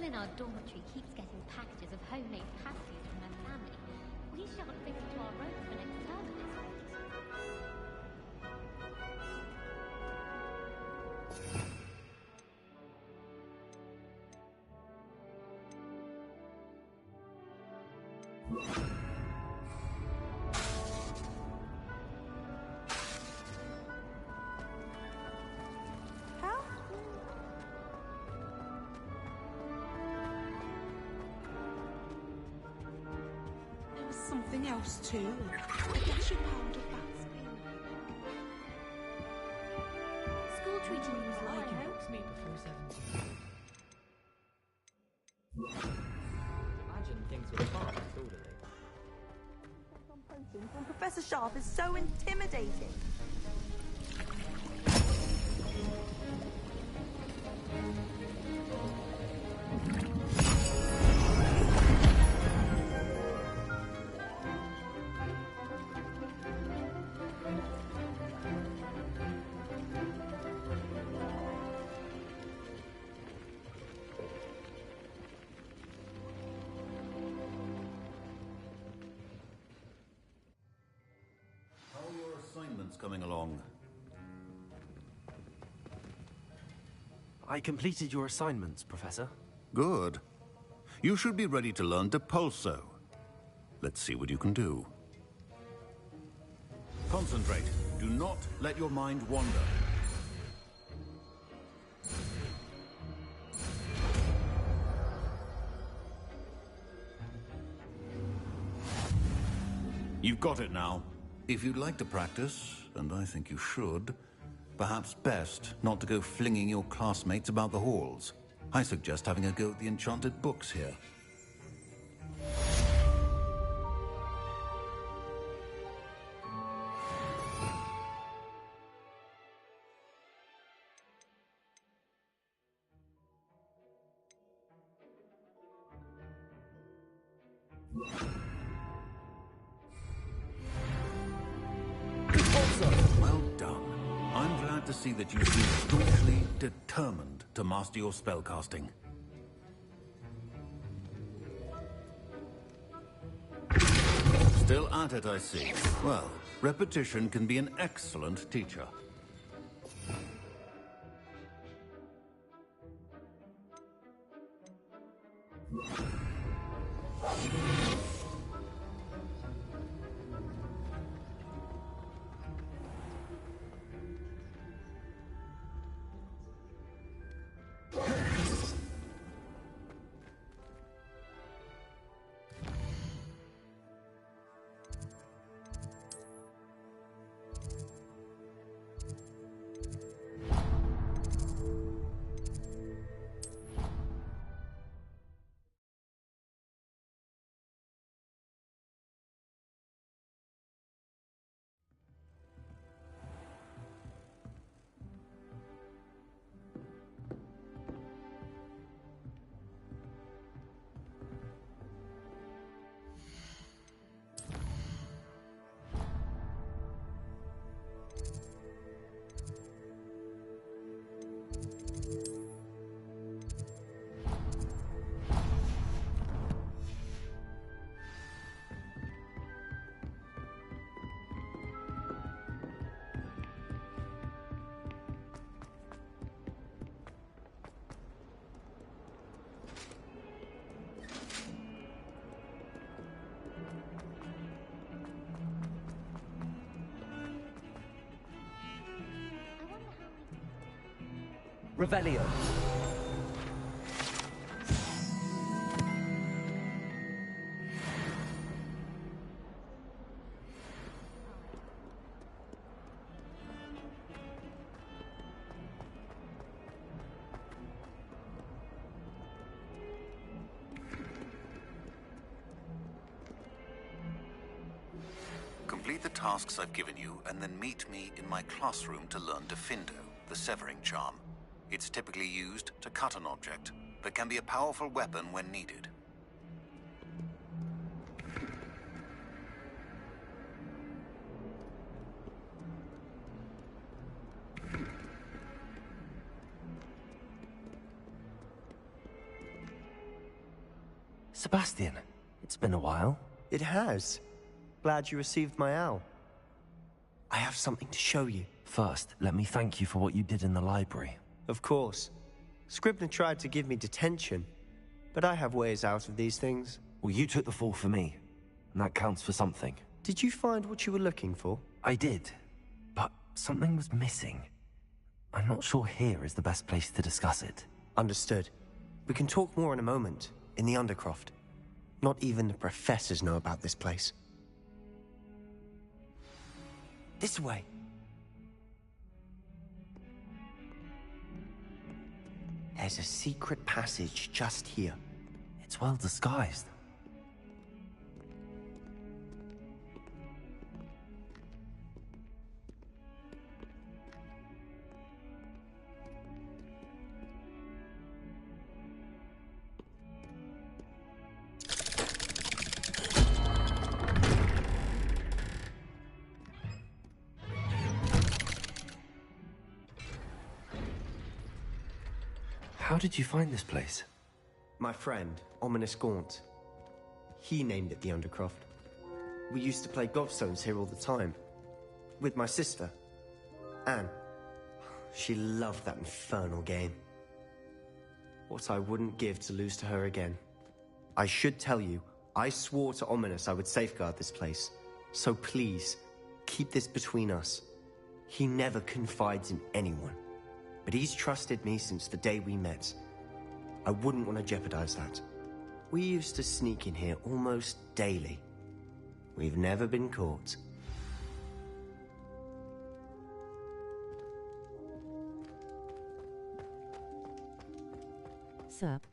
girl in our dormitory keeps getting packages of homemade pasties from her family. We shan't bring them to our room for next term at this rate. Something else too. A dash of pound of bat's School treating you as I can well. box me before 17. Imagine things were far less orderly. From Professor Sharp is so intimidating. Coming along. I completed your assignments, Professor. Good. You should be ready to learn Depulso. Let's see what you can do. Concentrate. Do not let your mind wander. You've got it now. If you'd like to practice, and I think you should, perhaps best not to go flinging your classmates about the halls. I suggest having a go at the enchanted books here. Well done. I'm glad to see that you seem staunchly determined to master your spellcasting. Still at it, I see. Well, repetition can be an excellent teacher. Revelio. Complete the tasks I've given you, and then meet me in my classroom to learn Defindo, the severing charm. It's typically used to cut an object, but can be a powerful weapon when needed. Sebastian, it's been a while. It has. Glad you received my owl. I have something to show you. First, let me thank you for what you did in the library. Of course. Scribner tried to give me detention, but I have ways out of these things. Well, you took the fall for me, and that counts for something. Did you find what you were looking for? I did, but something was missing. I'm not sure here is the best place to discuss it. Understood. We can talk more in a moment, in the Undercroft. Not even the professors know about this place. This way. There's a secret passage just here. It's well disguised. How did you find this place? My friend, Ominous Gaunt. He named it the Undercroft. We used to play gobstones here all the time. With my sister, Anne. She loved that infernal game. What I wouldn't give to lose to her again. I should tell you, I swore to Ominous I would safeguard this place. So please, keep this between us. He never confides in anyone. But he's trusted me since the day we met. I wouldn't want to jeopardize that. We used to sneak in here almost daily. We've never been caught. Sup?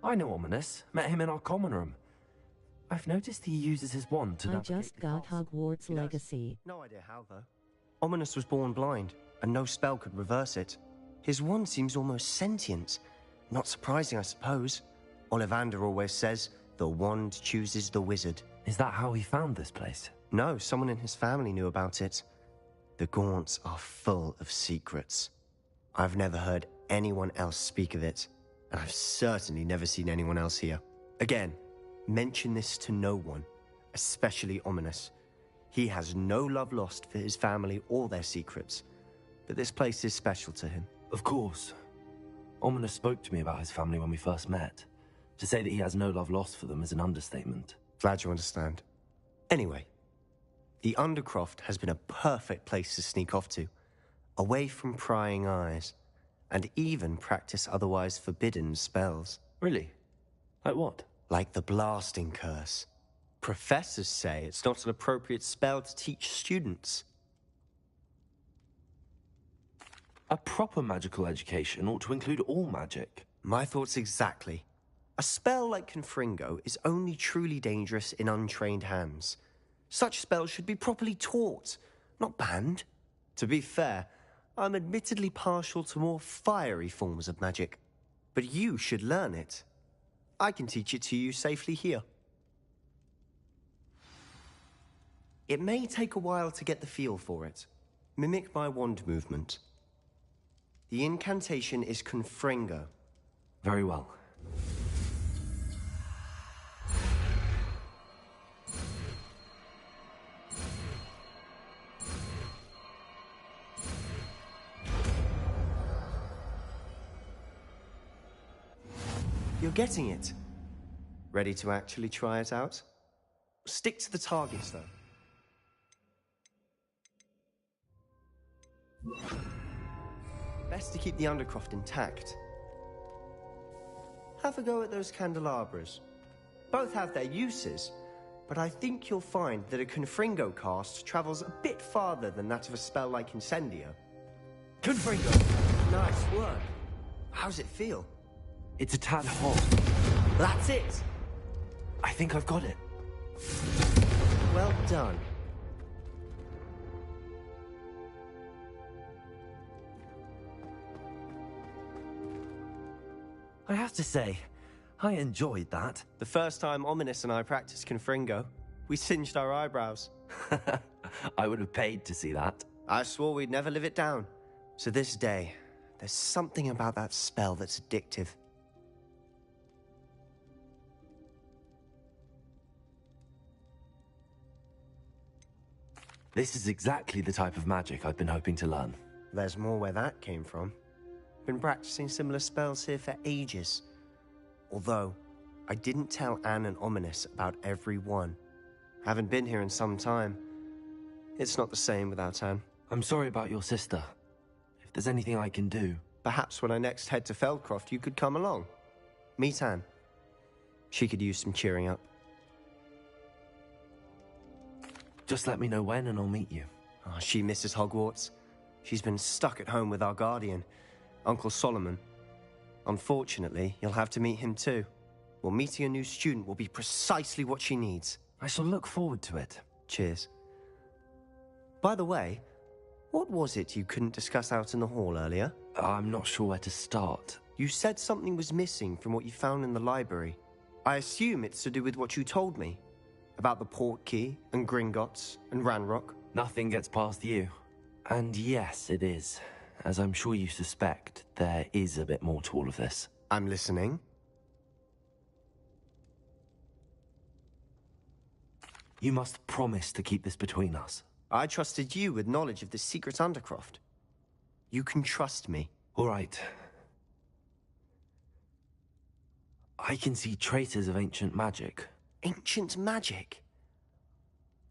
I know Ominous. Met him in our common room. I've noticed he uses his wand to I navigate just the got castle. Hogwarts He does. Legacy. No idea how, though. Ominous was born blind, and no spell could reverse it. His wand seems almost sentient. Not surprising, I suppose. Ollivander always says, the wand chooses the wizard. Is that how he found this place? No, someone in his family knew about it. The Gaunts are full of secrets. I've never heard anyone else speak of it, and I've certainly never seen anyone else here. Again, mention this to no one, especially Ominous. He has no love lost for his family or their secrets, but this place is special to him. Of course. Ominous spoke to me about his family when we first met. To say that he has no love lost for them is an understatement. Glad you understand. Anyway, the Undercroft has been a perfect place to sneak off to, away from prying eyes, and even practice otherwise forbidden spells. Really? Like what? Like the blasting curse. Professors say it's not an appropriate spell to teach students. A proper magical education ought to include all magic. My thoughts exactly. A spell like Confringo is only truly dangerous in untrained hands. Such spells should be properly taught, not banned. To be fair, I'm admittedly partial to more fiery forms of magic. But you should learn it. I can teach it to you safely here. It may take a while to get the feel for it. Mimic my wand movement. The incantation is Confringo. Very well. You're getting it. Ready to actually try it out? Stick to the targets, though. Best to keep the Undercroft intact. Have a go at those candelabras. Both have their uses, but I think you'll find that a Confringo cast travels a bit farther than that of a spell like Incendio. Confringo! Nice work. How's it feel? It's a tad hot. That's it! I think I've got it. Well done. I have to say, I enjoyed that. The first time Ominous and I practiced Confringo, we singed our eyebrows. I would have paid to see that. I swore we'd never live it down. So this day, there's something about that spell that's addictive. This is exactly the type of magic I've been hoping to learn. There's more where that came from. Been practicing similar spells here for ages. Although, I didn't tell Anne and Ominous about every one. Haven't been here in some time. It's not the same without Anne. I'm sorry about your sister. If there's anything I can do... Perhaps when I next head to Feldcroft, you could come along. Meet Anne. She could use some cheering up. Just let me know when and I'll meet you. Oh, she misses Hogwarts. She's been stuck at home with our guardian, Uncle Solomon. Unfortunately, you'll have to meet him too. Well, meeting a new student will be precisely what she needs. I shall look forward to it. Cheers. By the way, what was it you couldn't discuss out in the hall earlier? I'm not sure where to start. You said something was missing from what you found in the library. I assume it's to do with what you told me. About the port key, and Gringotts, and Ranrock. Nothing gets past you. And yes, it is. As I'm sure you suspect, there is a bit more to all of this. I'm listening. You must promise to keep this between us. I trusted you with knowledge of the secret Undercroft. You can trust me. All right. I can see traces of ancient magic. Ancient magic?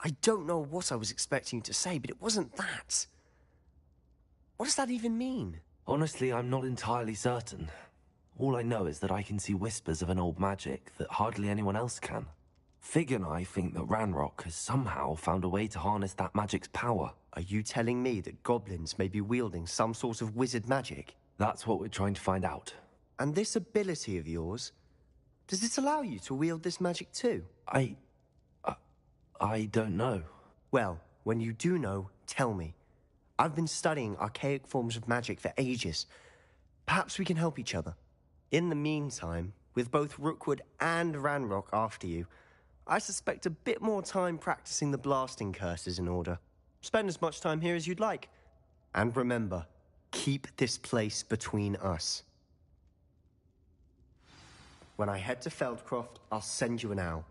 I don't know what I was expecting you to say, but it wasn't that. What does that even mean? Honestly, I'm not entirely certain. All I know is that I can see whispers of an old magic that hardly anyone else can. Fig and I think that Ranrock has somehow found a way to harness that magic's power. Are you telling me that goblins may be wielding some sort of wizard magic? That's what we're trying to find out. And this ability of yours, does it allow you to wield this magic too? I don't know. Well, when you do know, tell me. I've been studying archaic forms of magic for ages. Perhaps we can help each other. In the meantime, with both Rookwood and Ranrock after you, I suspect a bit more time practicing the blasting curse is in order. Spend as much time here as you'd like. And remember, keep this place between us. When I head to Feldcroft, I'll send you an owl.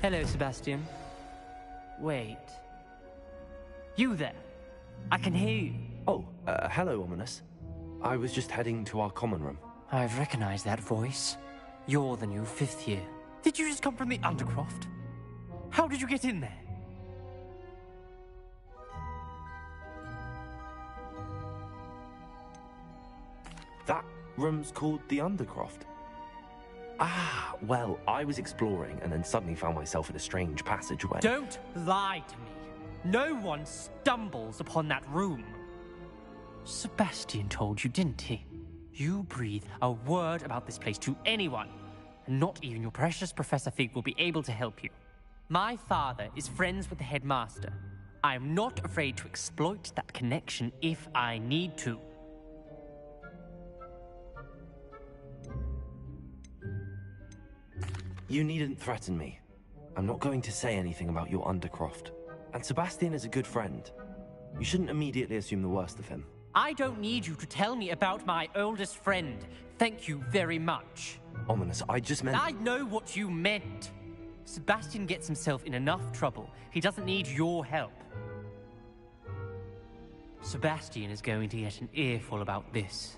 Hello, Sebastian. Wait. You there? I can hear you. Oh, hello, Ominous. I was just heading to our common room. I've recognized that voice. You're the new fifth year. Did you just come from the Undercroft? How did you get in there? That room's called the Undercroft. Ah, well, I was exploring and then suddenly found myself in a strange passageway. Don't lie to me. No one stumbles upon that room. Sebastian told you, didn't he? You breathe a word about this place to anyone, and not even your precious Professor Fig will be able to help you. My father is friends with the headmaster. I am not afraid to exploit that connection if I need to. You needn't threaten me. I'm not going to say anything about your Undercroft. And Sebastian is a good friend. You shouldn't immediately assume the worst of him. I don't need you to tell me about my oldest friend. Thank you very much. Ominous, I just meant... I know what you meant. Sebastian gets himself in enough trouble. He doesn't need your help. Sebastian is going to get an earful about this.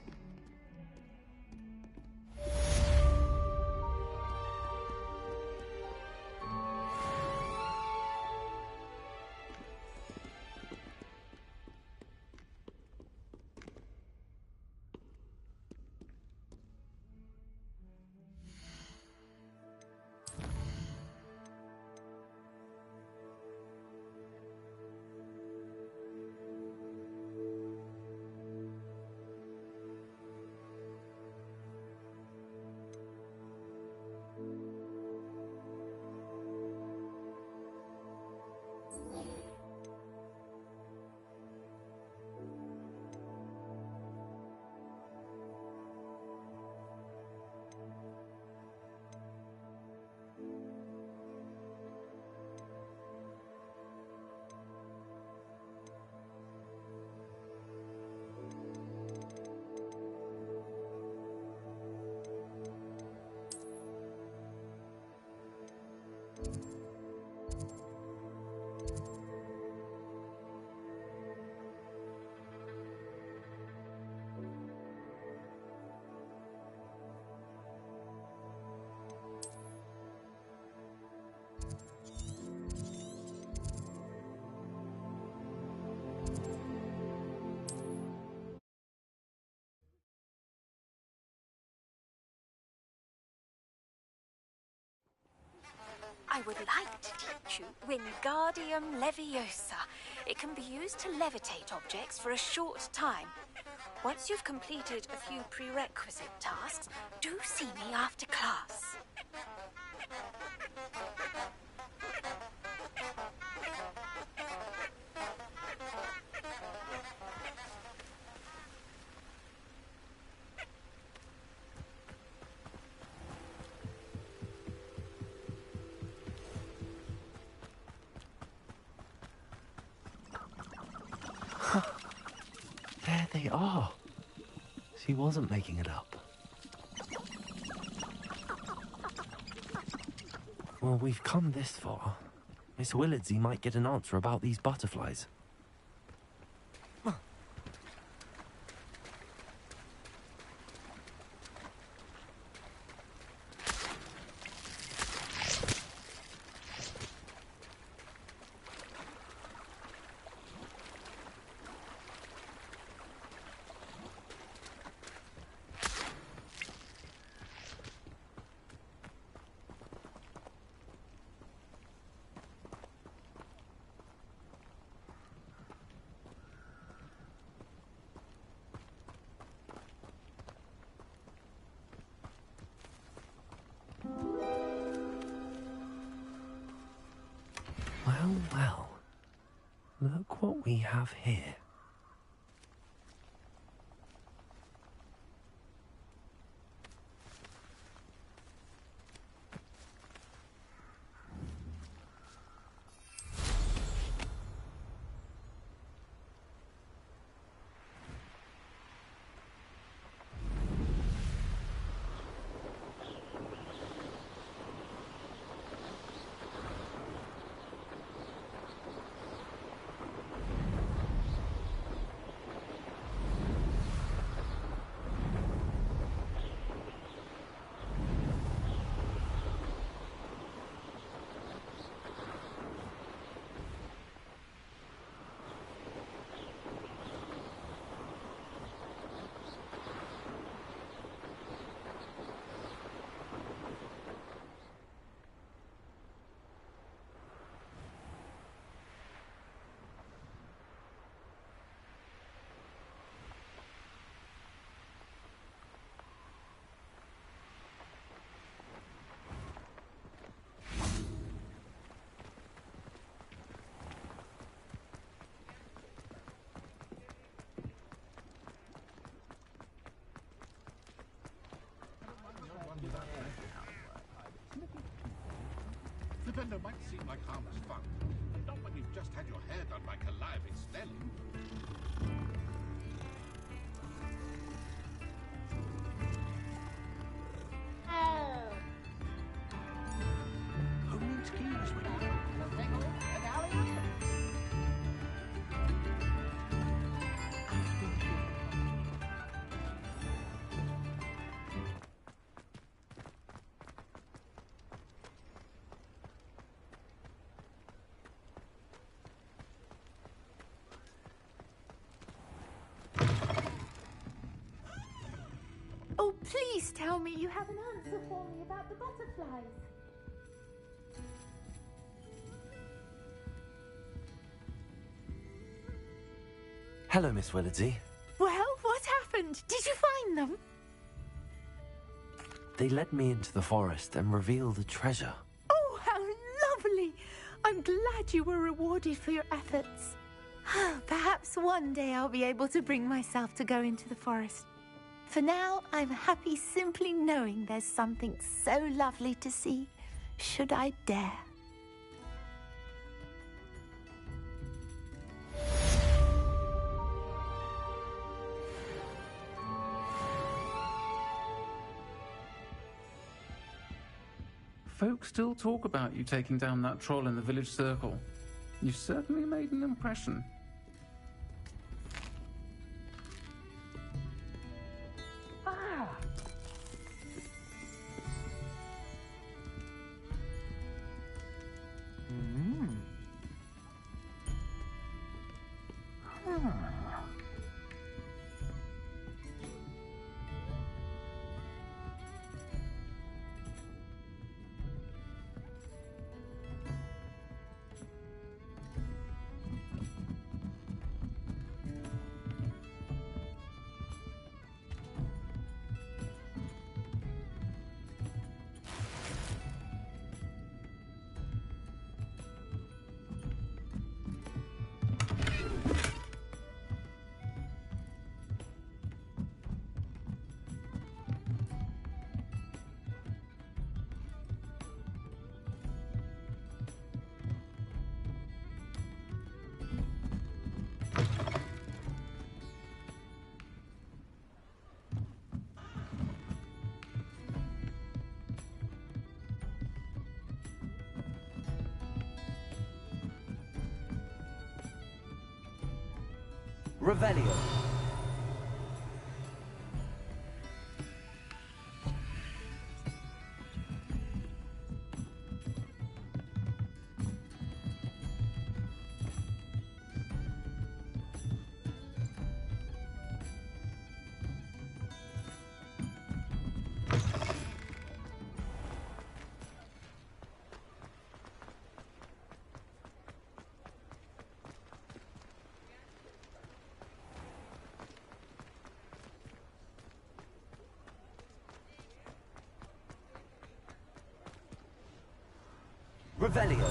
I would like to teach you Wingardium Leviosa. It can be used to levitate objects for a short time. Once you've completed a few prerequisite tasks, do see me after class. There they are. She wasn't making it up. Well, we've come this far. Miss Willardsey might get an answer about these butterflies. Well, well. Look what we have here. Flipendo might seem like harmless fun, but not when you've just had your hair done by calliope Snelling. Please tell me you have an answer for me about the butterflies. Hello, Miss Willardsey. Well, what happened? Did you find them? They led me into the forest and revealed a treasure. Oh, how lovely! I'm glad you were rewarded for your efforts. Perhaps one day I'll be able to bring myself to go into the forest. For now, I'm happy simply knowing there's something so lovely to see, should I dare. Folks still talk about you taking down that troll in the village circle. You've certainly made an impression. Ah! Revelio. Revelio.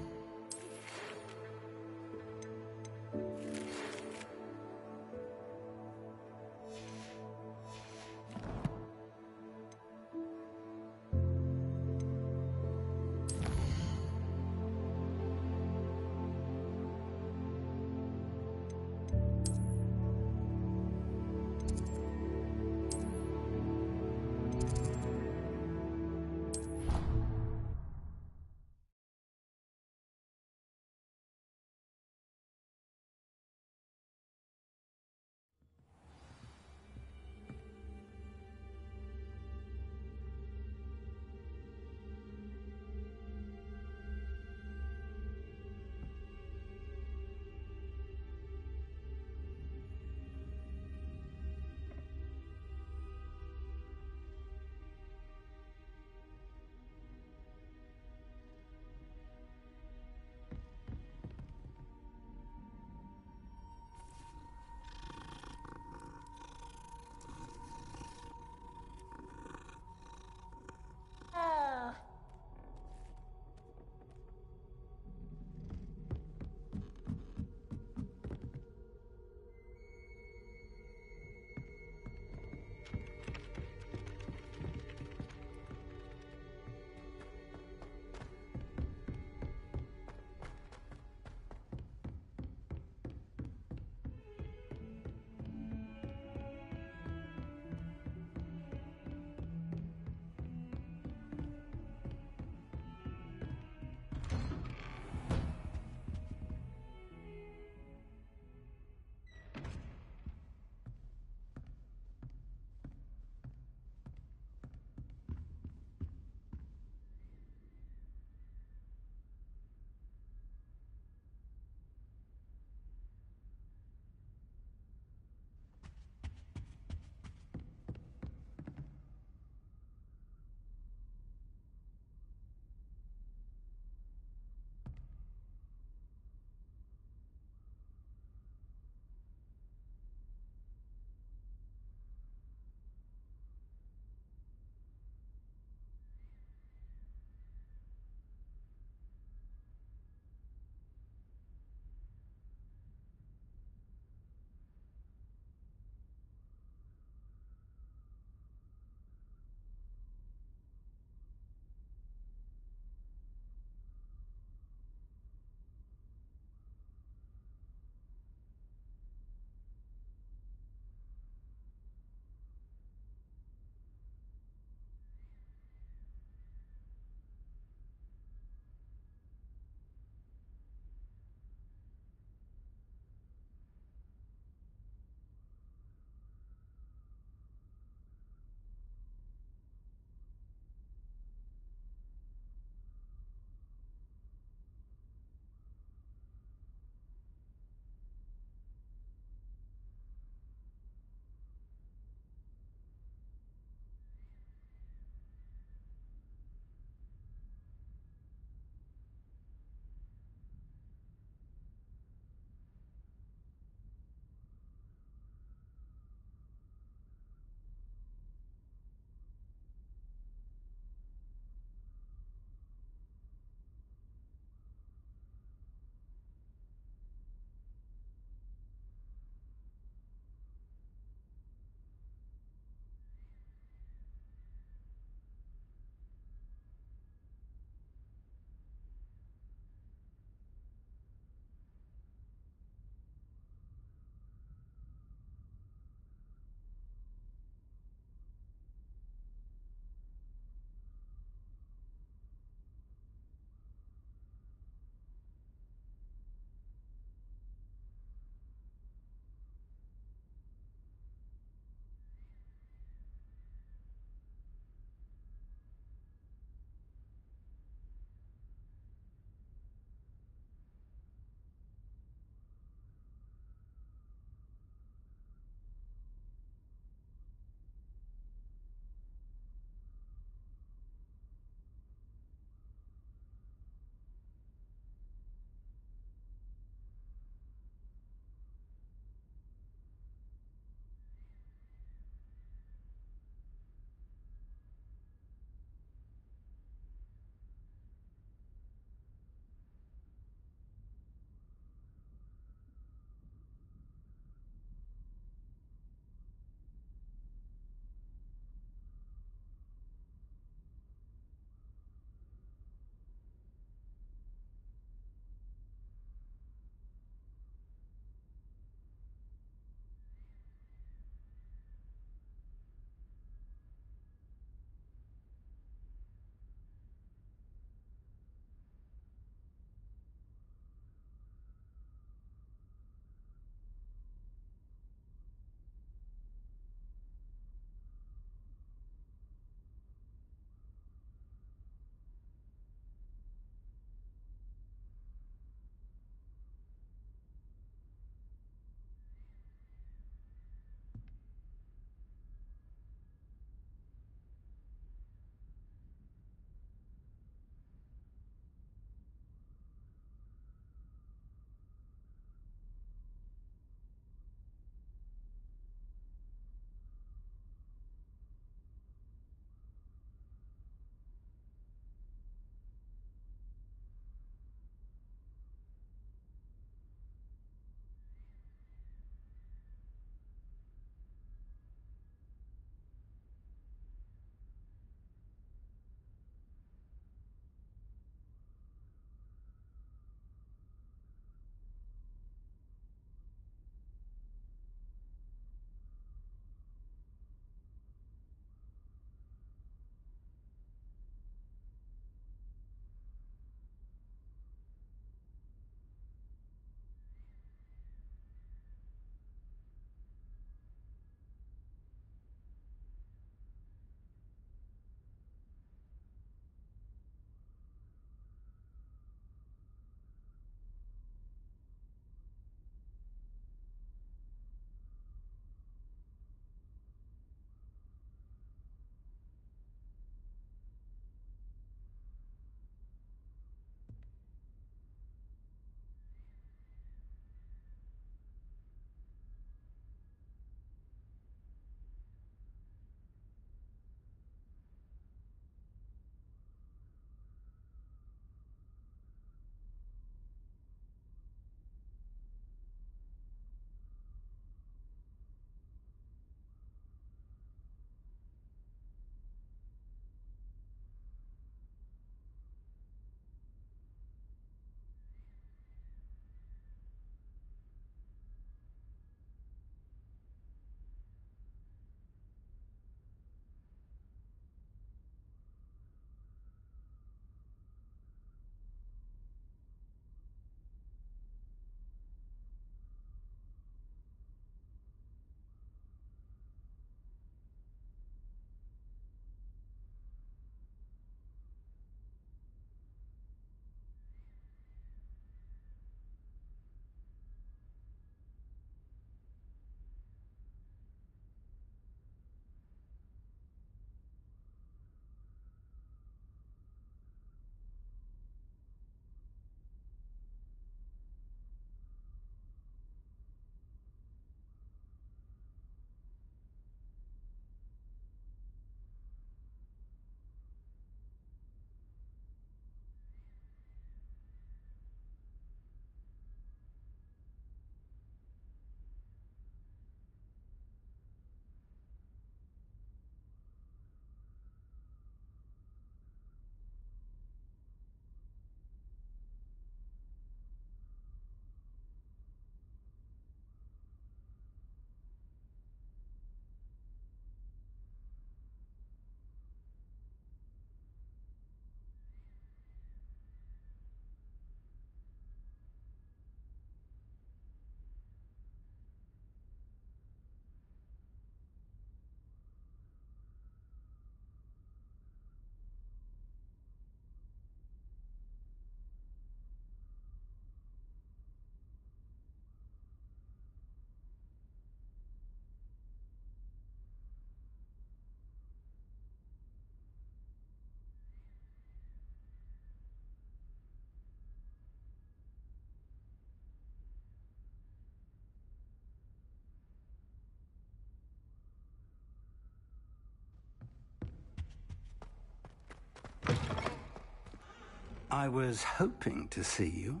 I was hoping to see you.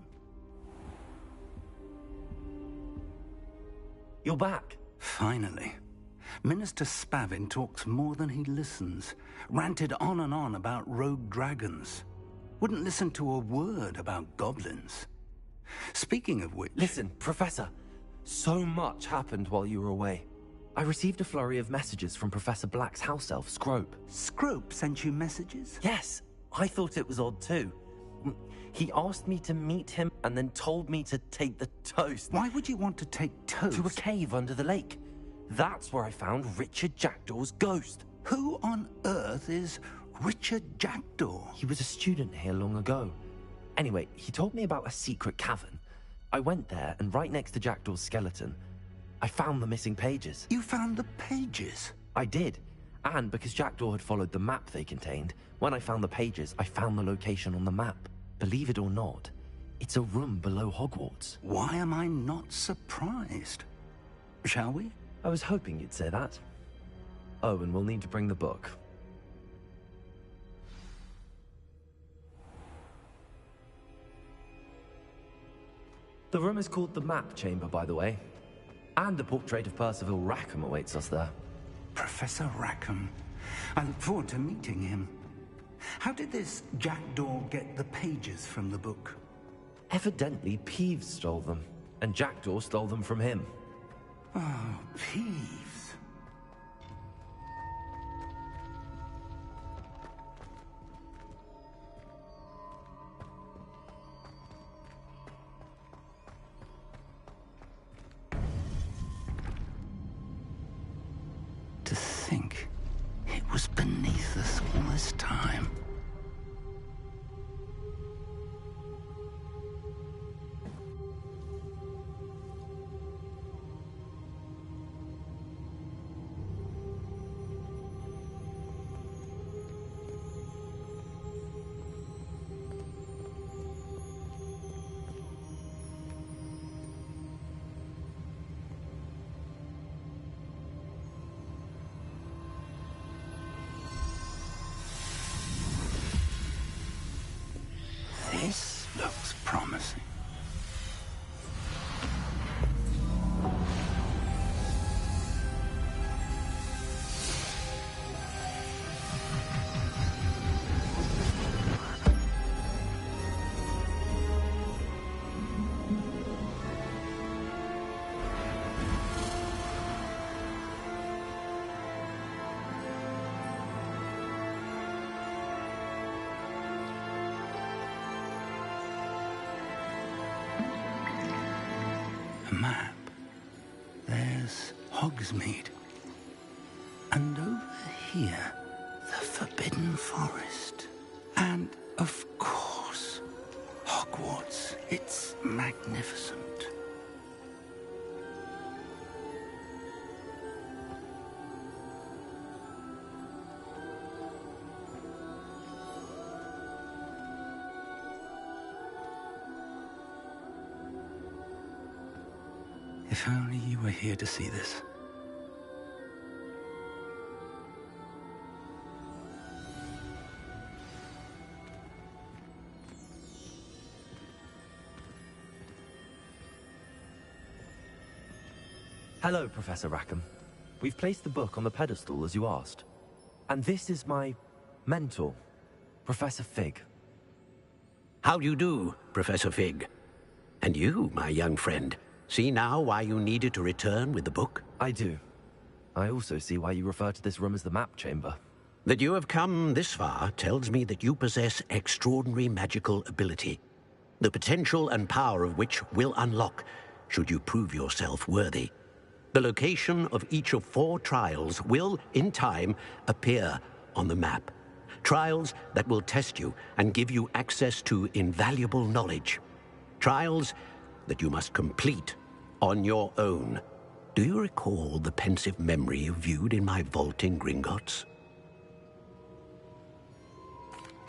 You're back. Finally. Minister Spavin talks more than he listens. Ranted on and on about rogue dragons. Wouldn't listen to a word about goblins. Speaking of which... Listen, Professor. So much happened while you were away. I received a flurry of messages from Professor Black's house elf, Scrope. Scrope sent you messages? Yes. I thought it was odd too. He asked me to meet him and then told me to take the toast. Why would you want to take toast? To a cave under the lake. That's where I found Richard Jackdaw's ghost. Who on earth is Richard Jackdaw? He was a student here long ago. Anyway, he told me about a secret cavern. I went there, and right next to Jackdaw's skeleton, I found the missing pages. You found the pages? I did. And because Jackdaw had followed the map they contained, when I found the pages, I found the location on the map. Believe it or not, it's a room below Hogwarts. Why am I not surprised? Shall we? I was hoping you'd say that. Oh, and we'll need to bring the book. The room is called the Map Chamber, by the way. And a portrait of Percival Rackham awaits us there. Professor Rackham. I look forward to meeting him. How did this Jackdaw get the pages from the book? Evidently, Peeves stole them, and Jackdaw stole them from him. Oh, Peeves. To think it was beneath us all this time. This looks promising. A map. There's Hogsmeade. And over here, the Forbidden Forest. And, of course, Hogwarts. It's magnificent. If only you were here to see this. Hello, Professor Rackham. We've placed the book on the pedestal as you asked. And this is my mentor, Professor Fig. How do you do, Professor Fig? And you, my young friend, see now why you needed to return with the book? I do. I also see why you refer to this room as the Map Chamber. That you have come this far tells me that you possess extraordinary magical ability, the potential and power of which will unlock should you prove yourself worthy. The location of each of 4 trials will, in time, appear on the map. Trials that will test you and give you access to invaluable knowledge. Trials that you must complete on your own. Do you recall the pensive memory you viewed in my vault in Gringotts?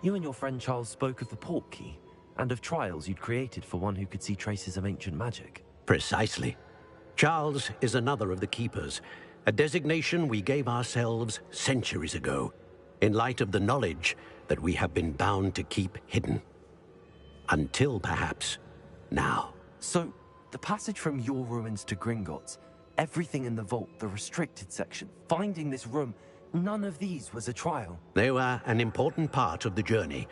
You and your friend Charles spoke of the Portkey, and of trials you'd created for one who could see traces of ancient magic. Precisely. Charles is another of the Keepers, a designation we gave ourselves centuries ago, in light of the knowledge that we have been bound to keep hidden. Until perhaps now. So, the passage from your ruins to Gringotts, everything in the vault, the restricted section, finding this room, none of these was a trial. They were an important part of the journey,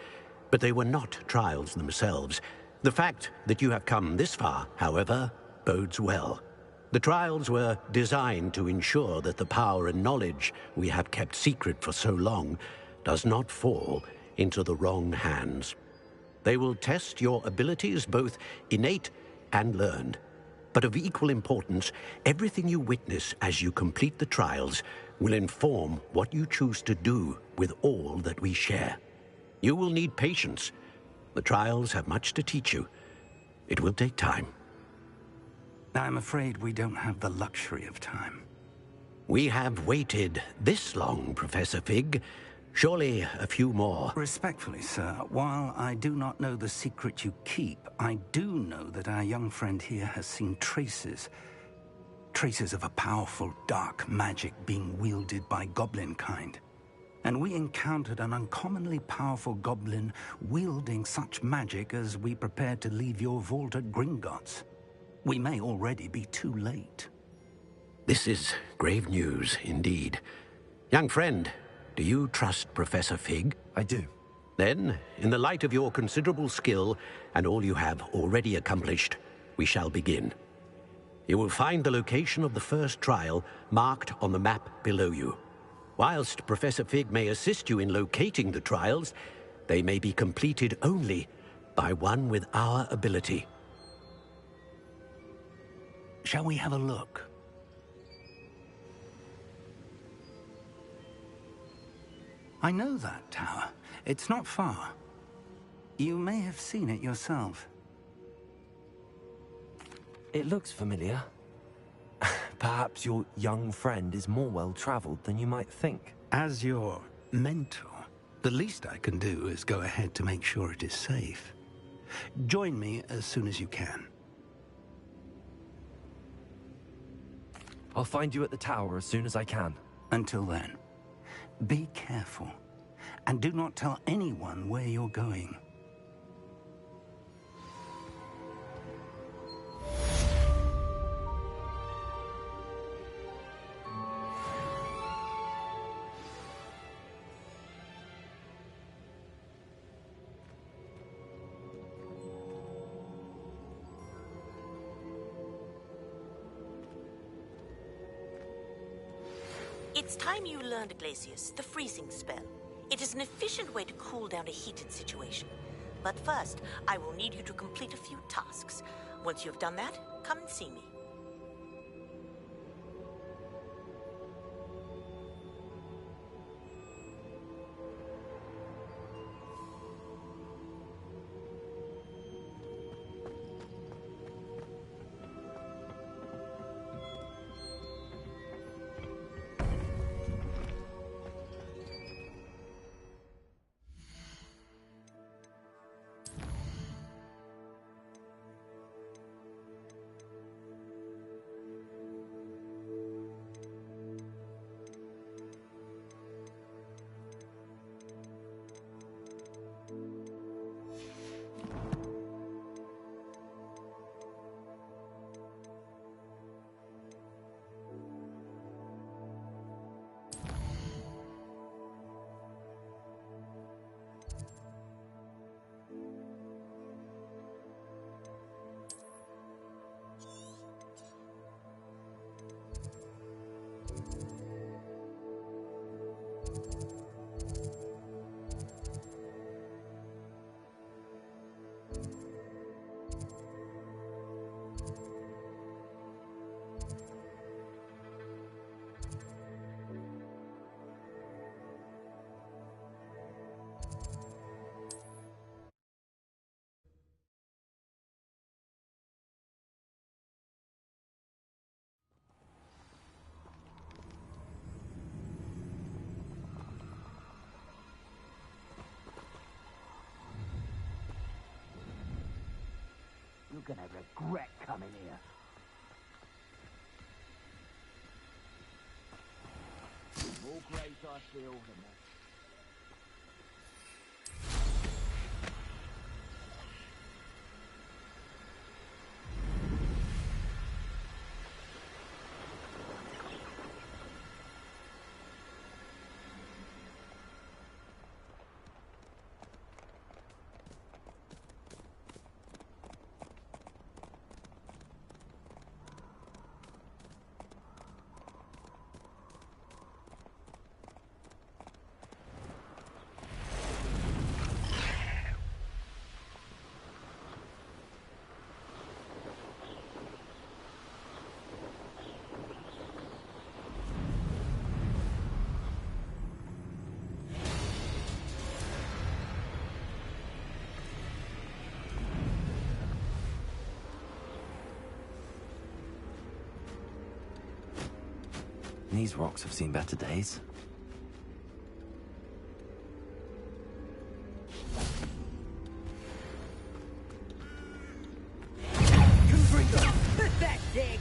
but they were not trials themselves. The fact that you have come this far, however, bodes well. The trials were designed to ensure that the power and knowledge we have kept secret for so long does not fall into the wrong hands. They will test your abilities, both innate and learned. But of equal importance, everything you witness as you complete the trials will inform what you choose to do with all that we share. You will need patience. The trials have much to teach you. It will take time. I'm afraid we don't have the luxury of time. We have waited this long, Professor Fig. Surely a few more. Respectfully, sir, while I do not know the secret you keep, I do know that our young friend here has seen traces of a powerful dark magic being wielded by goblin kind. And we encountered an uncommonly powerful goblin wielding such magic as we prepared to leave your vault at Gringotts. We may already be too late. This is grave news indeed. Young friend, do you trust Professor Fig? I do. Then, in the light of your considerable skill and all you have already accomplished, we shall begin. You will find the location of the first trial marked on the map below you. Whilst Professor Fig may assist you in locating the trials, they may be completed only by one with our ability. Shall we have a look? I know that tower. It's not far. You may have seen it yourself. It looks familiar. Perhaps your young friend is more well-traveled than you might think. As your mentor, the least I can do is go ahead to make sure it is safe. Join me as soon as you can. I'll find you at the tower as soon as I can. Until then, be careful, and do not tell anyone where you're going. It's time you learned, Glacius, the freezing spell. It is an efficient way to cool down a heated situation. But first, I will need you to complete a few tasks. Once you have done that, come and see me. You're gonna regret coming here. The more graves I feel, the more... These rocks have seen better days. Pathetic!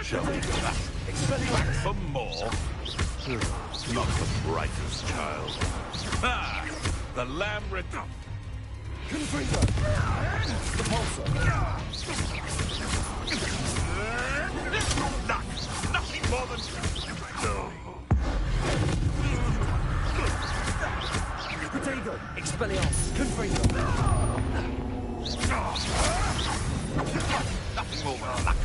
Shall we go back? Back for more? Not the brightest child. Ah! The lamb returned. Confringo! The pulsar! Nothing more than... Protego! Expelliarmus! Confringo! Nothing more than luck.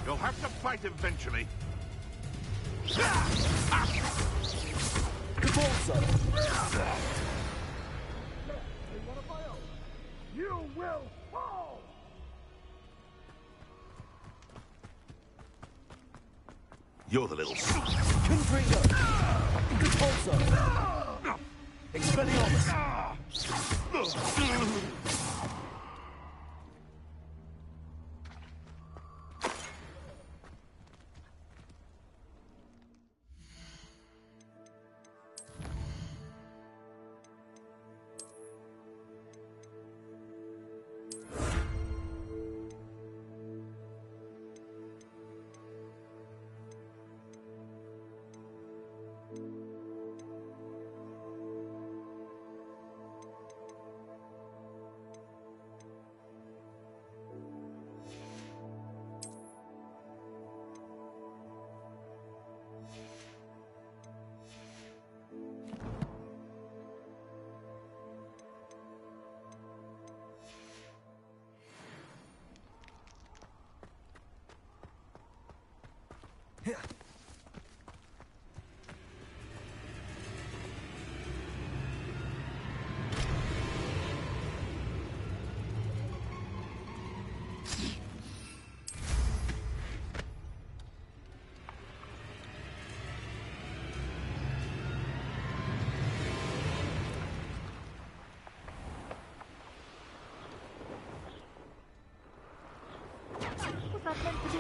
You'll have to fight eventually. You will fall! You're the little... Confringo! Repulsor! Expelliarmus!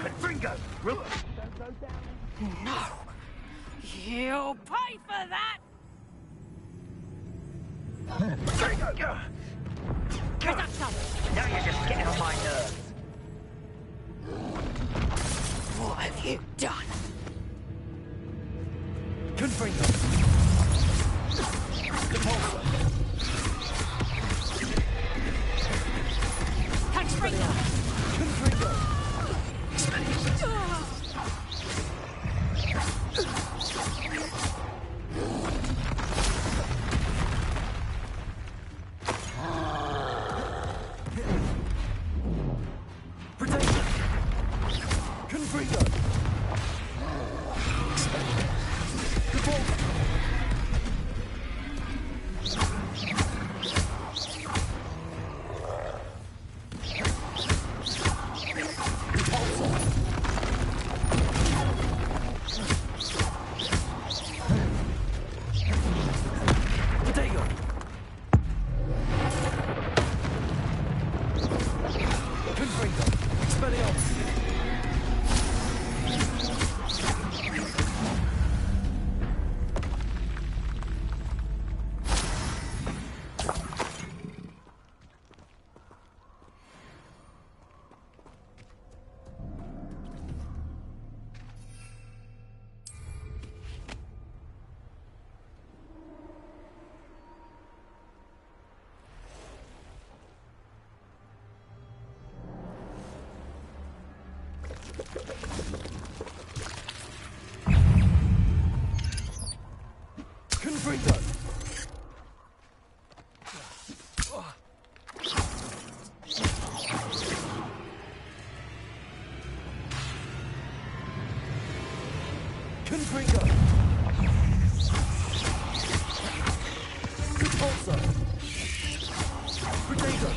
Confringo! Don't go down. No! You'll pay for that! Confringo! Now you're just getting on my nerves. What have you done? Confringo! Repulsor! Confringo! Confringo! Confringo! Repulsor! Predator!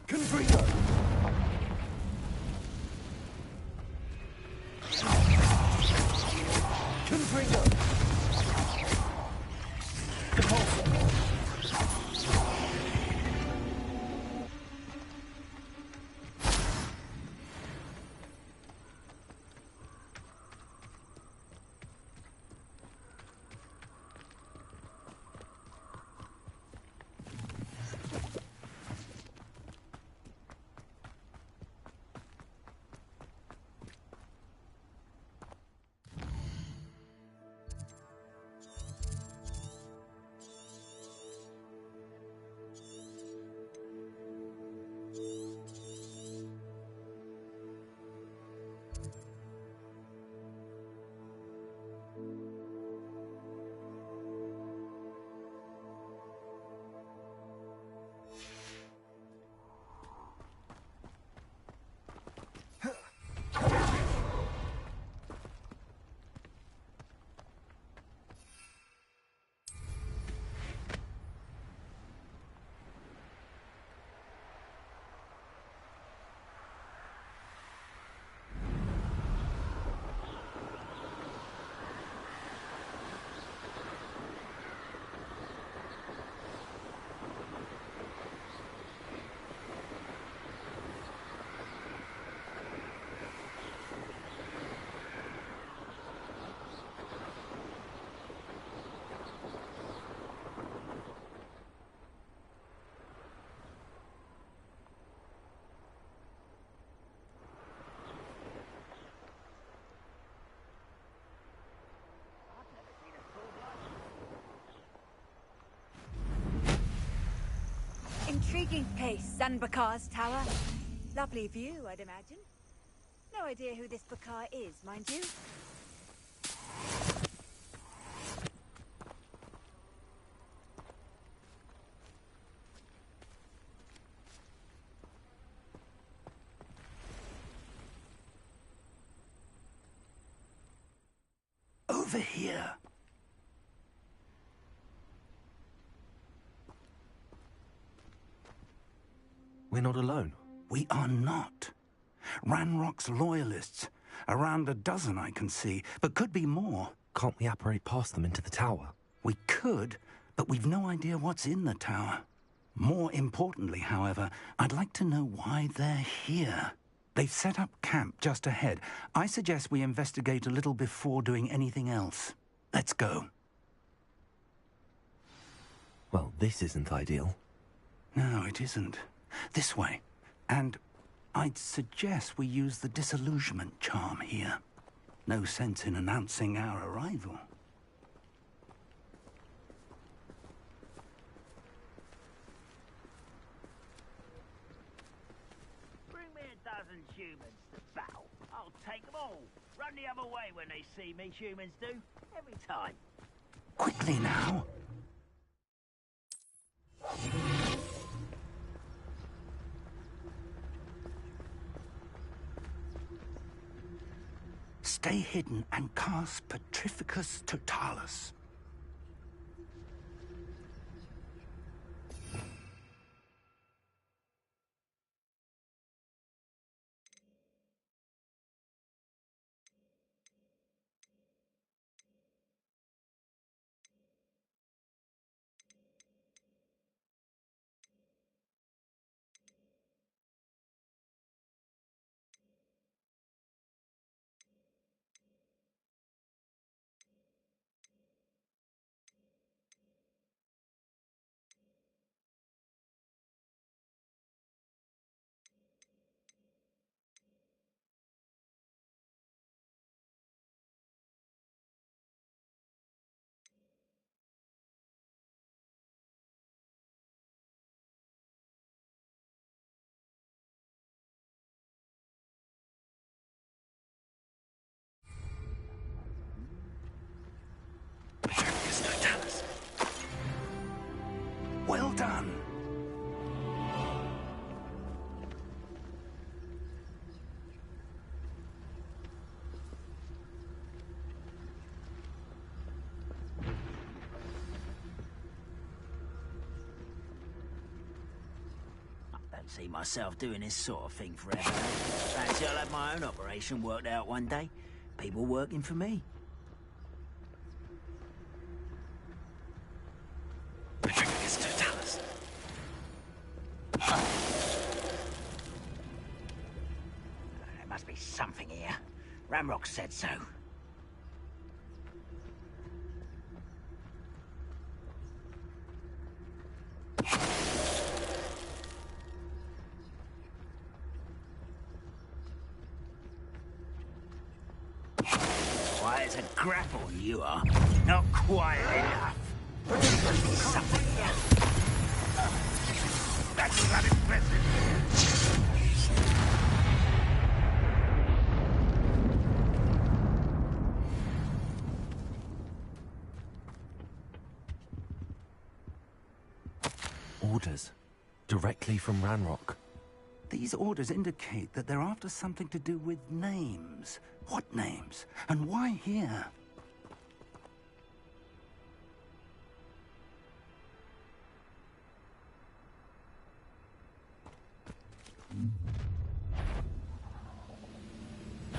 Confringo! Confringo! Repulsor! Intriguing place, Zanbakar's tower. Lovely view, I'd imagine. No idea who this Bakar is, mind you. Over here. We're not alone. We are not. Ranrock's loyalists. Around a dozen I can see, but could be more. Can't we apparate past them into the tower? We could, but we've no idea what's in the tower. More importantly, however, I'd like to know why they're here. They've set up camp just ahead. I suggest we investigate a little before doing anything else. Let's go. Well, this isn't ideal. No, it isn't. This way. And I'd suggest we use the disillusionment charm here. No sense in announcing our arrival. Bring me a dozen humans to battle. I'll take them all. Run the other way when they see me, humans do. Every time. Quickly now. Stay hidden and cast Petrificus Totalis. Well done. I don't see myself doing this sort of thing forever. Fancy I'll have my own operation worked out one day. People working for me. The trick is to tell us. There must be something here. Ramrock said so. Quiet as a grapple, you are. Not quiet enough. There must be something here. That's not impressive. Orders. Directly from Ranrock. These orders indicate that they're after something to do with names. What names? And why here?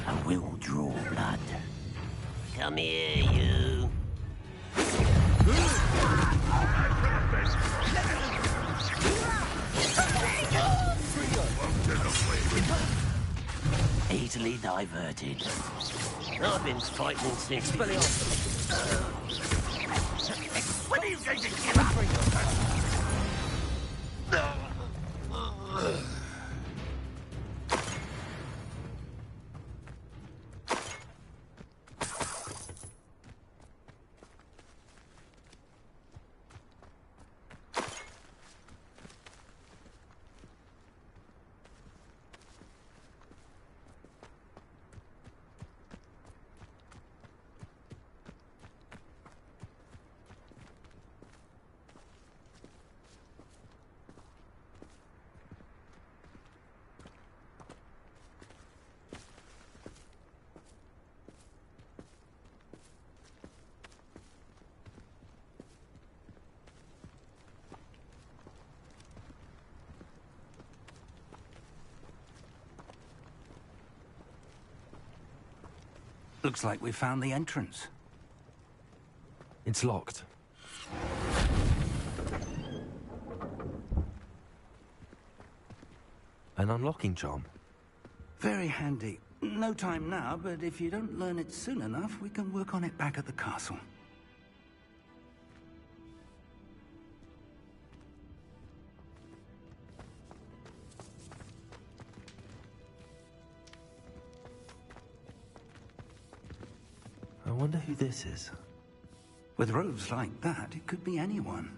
I will draw blood. Come here, you. Easily diverted. I've been fighting since... When are you going to give up? Looks like we found the entrance. It's locked. An unlocking charm. Very handy. No time now, but if you don't learn it soon enough, we can work on it back at the castle. I wonder who this is. With robes like that, it could be anyone.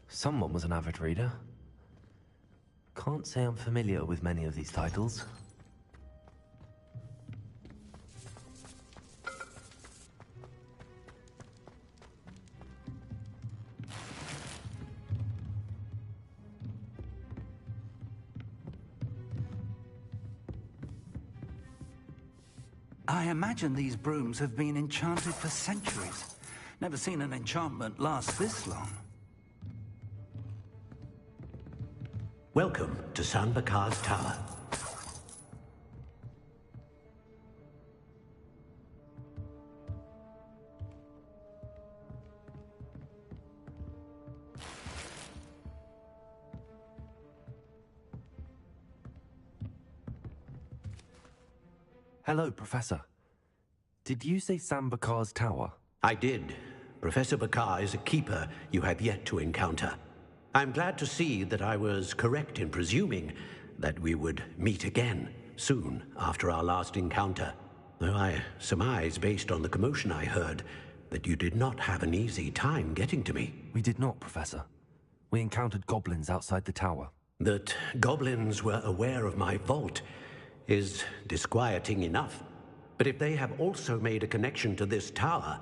Someone was an avid reader. Can't say I'm familiar with many of these titles. I imagine these brooms have been enchanted for centuries. Never seen an enchantment last this long. Welcome to San Bakar's Tower. Hello, Professor. Did you say San Bakar's Tower? I did. Professor Bakar is a keeper you have yet to encounter. I'm glad to see that I was correct in presuming that we would meet again soon after our last encounter. Though I surmise, based on the commotion I heard, that you did not have an easy time getting to me. We did not, Professor. We encountered goblins outside the tower. That goblins were aware of my vault is disquieting enough. But if they have also made a connection to this tower,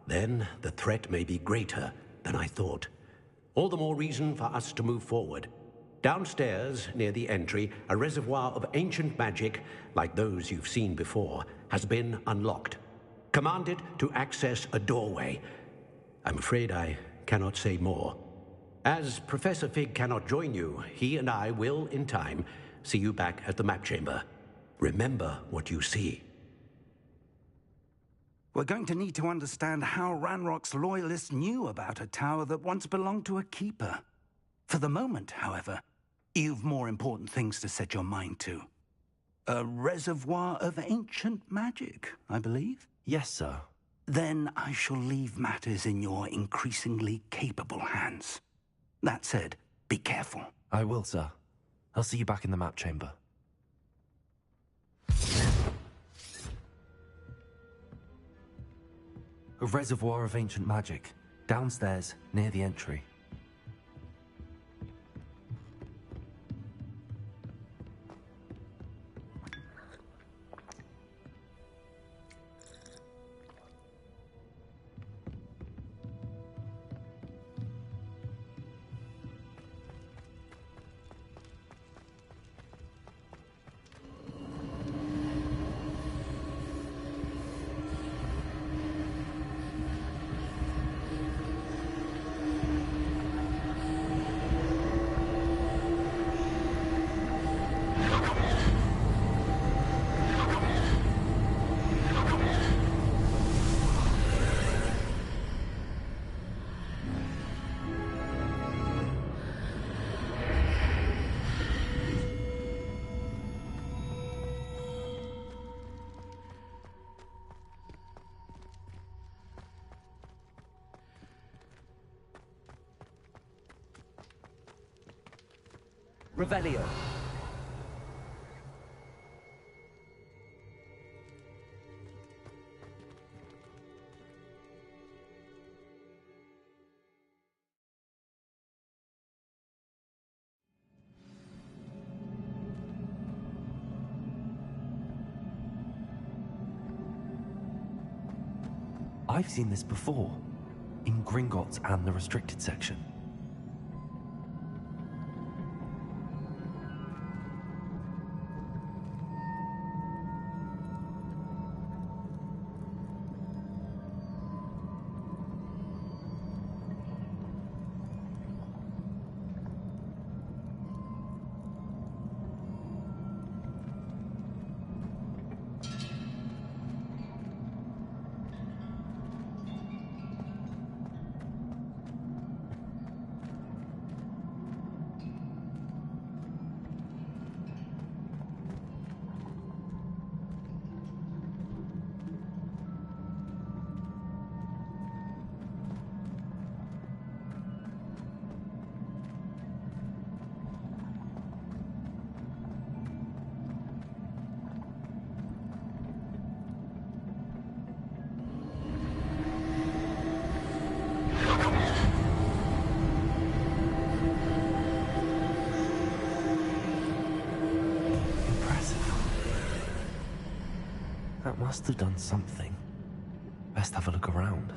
then the threat may be greater than I thought. All the more reason for us to move forward. Downstairs, near the entry, a reservoir of ancient magic, like those you've seen before, has been unlocked. Commanded to access a doorway. I'm afraid I cannot say more. As Professor Fig cannot join you, he and I will, in time, see you back at the map chamber. Remember what you see. We're going to need to understand how Ranrock's loyalists knew about a tower that once belonged to a keeper. For the moment, however, you've more important things to set your mind to. A reservoir of ancient magic, I believe? Yes, sir. Then I shall leave matters in your increasingly capable hands. That said, be careful. I will, sir. I'll see you back in the map chamber. A reservoir of ancient magic, downstairs, near the entry. Revelio. I've seen this before, in Gringotts and the restricted section. That must have done something. Best have a look around.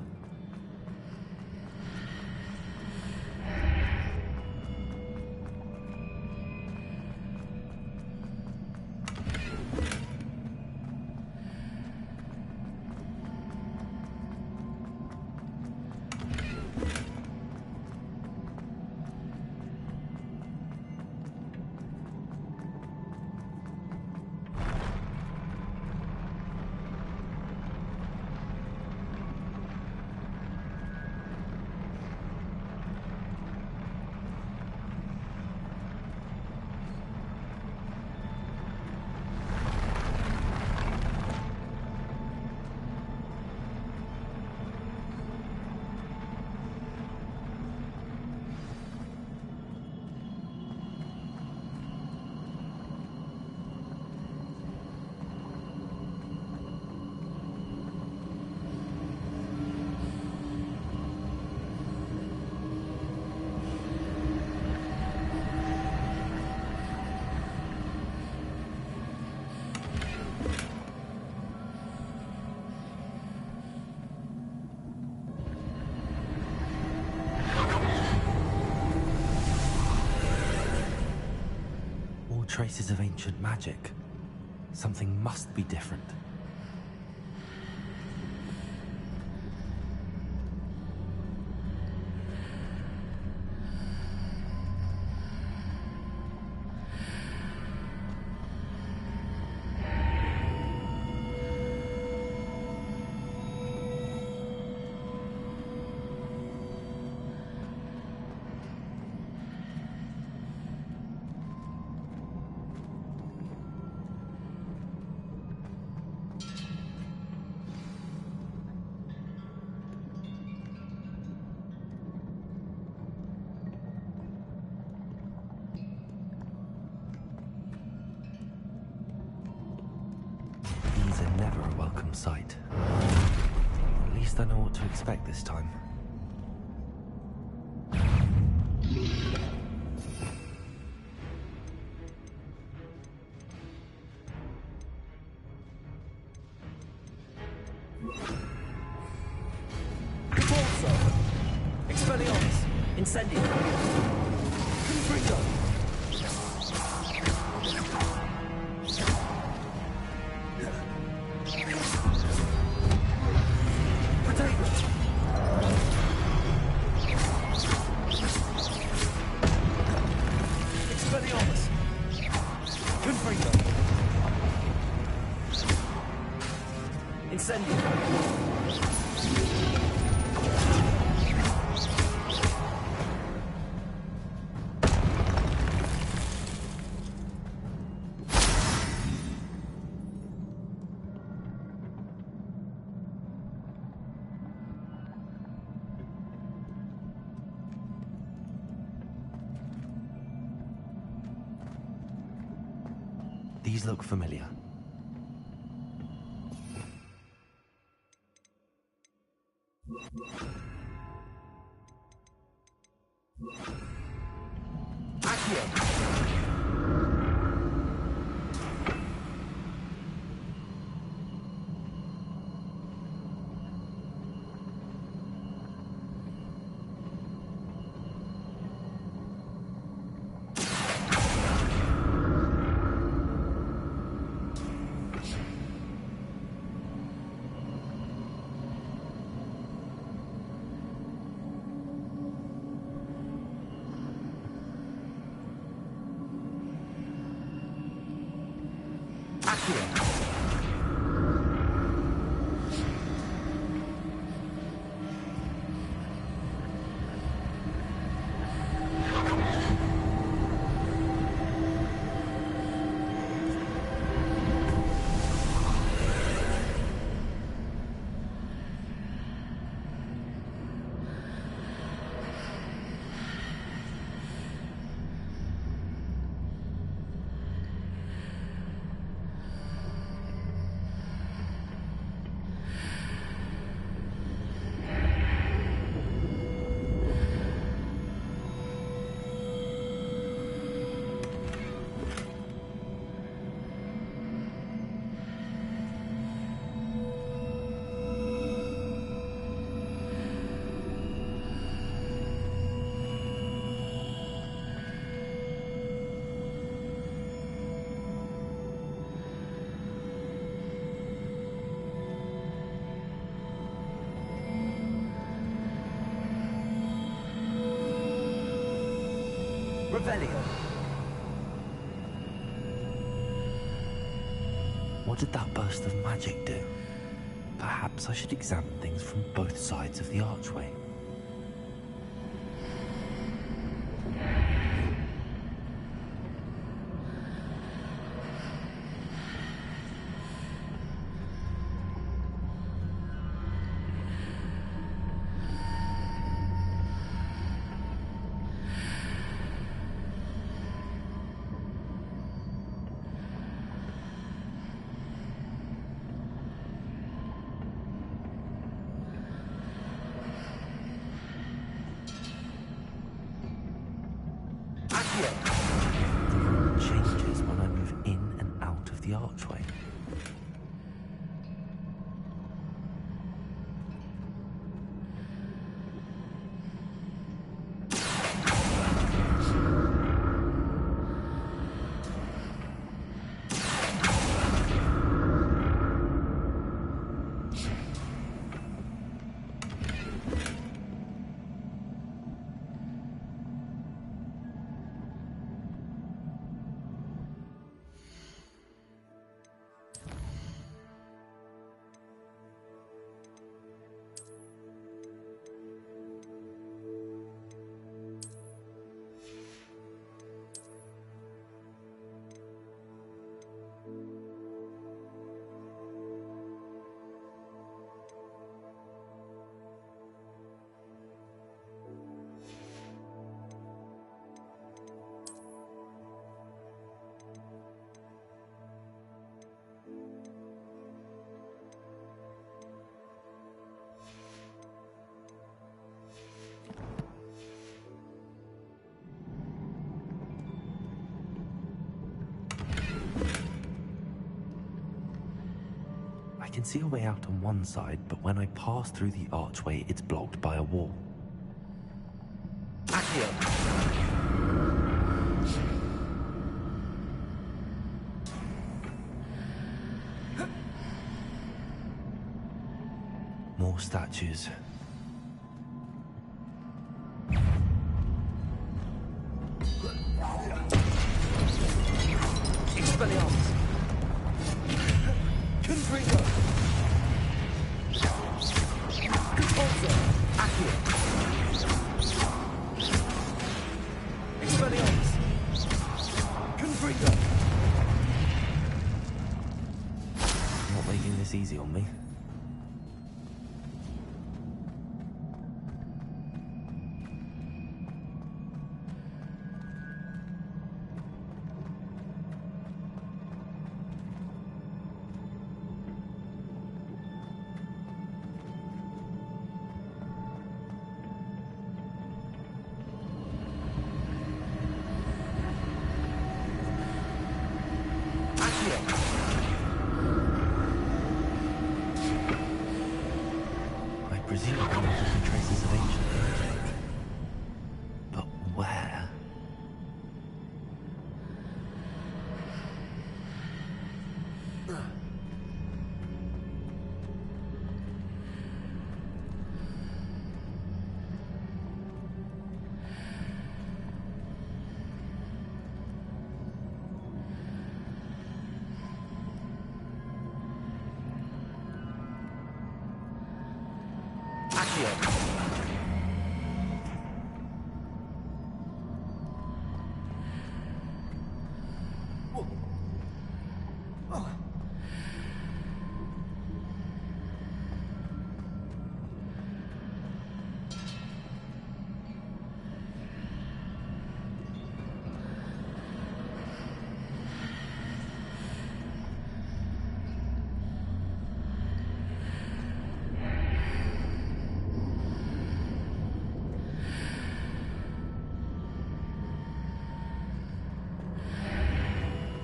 More traces of ancient magic. Something must be different. These are never a welcome sight. At least I know what to expect this time. Corso! Expelliarmus! Incendio! Confringo! Potato! Expelliarmus! Confringo! Incendio! These look familiar. Revelio. What did that burst of magic do? Perhaps I should examine things from both sides of the archway. can see a way out on one side, but when I pass through the archway, it's blocked by a wall. Accio! More statues. Expelliarmus! Confringo! Repulsor! Accio! Expelliarmus! Confringo! Not making this easy on me. I presume there must be traces of ancient magic. But where?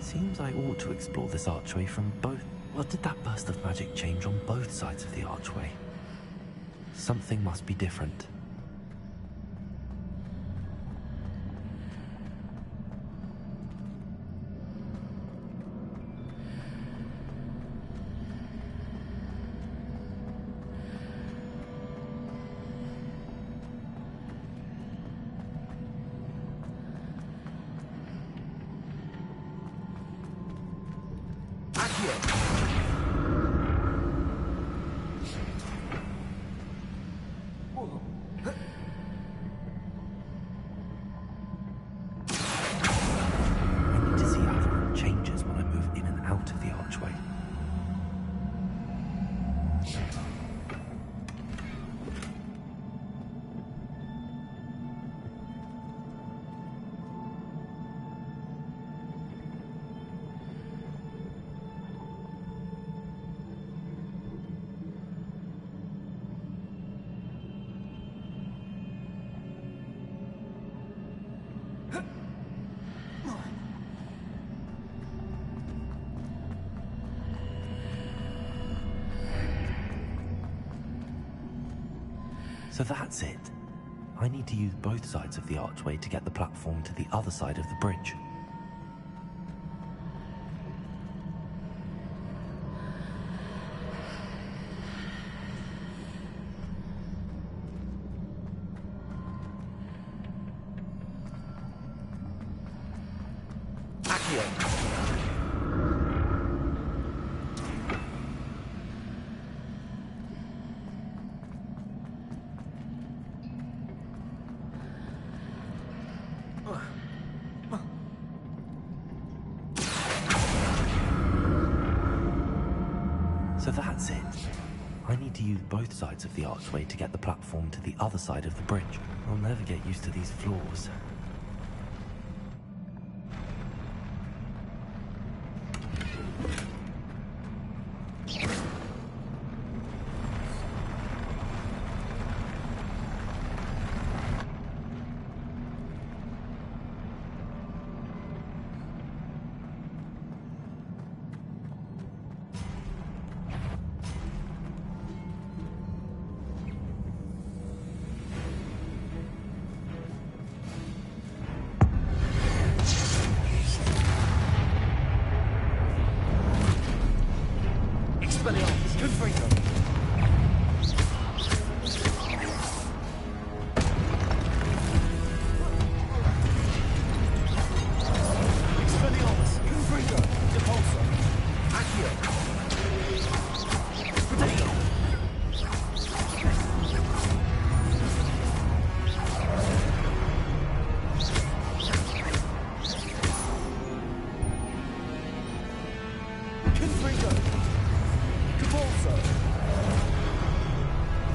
Seems I ought to explore this archway from both... What did that burst of magic change on both sides of the archway? Something must be different. So that's it. I need to use both sides of the archway to get the platform to the other side of the bridge. So that's it. I need to use both sides of the archway to get the platform to the other side of the bridge. I'll never get used to these floors. Confringo! Capulso!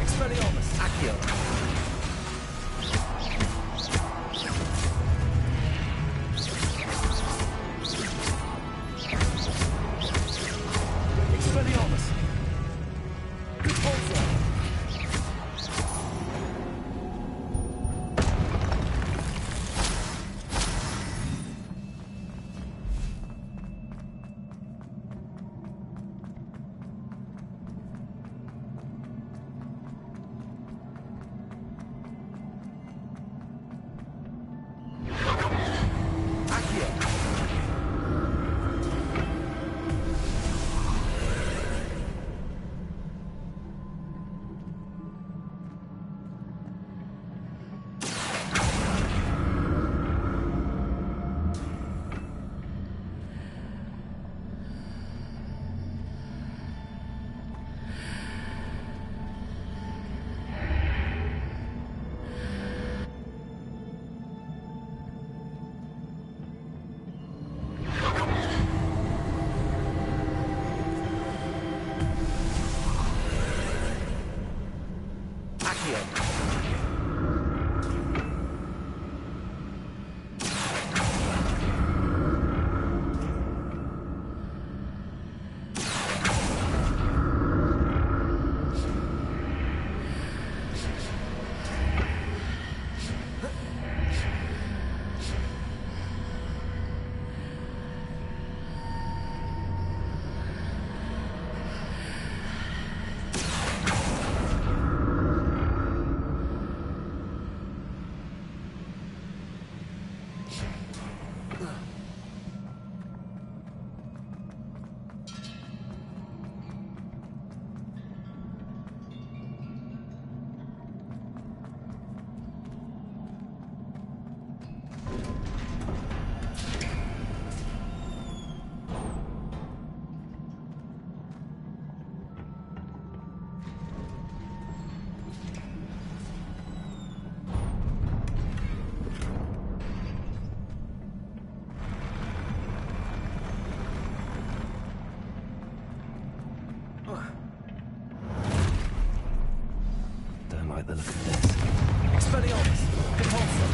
Expelliarmus! Accio! Expelliarmus! Capulso! Don't like the look of this. Expelliarmus! Capulso!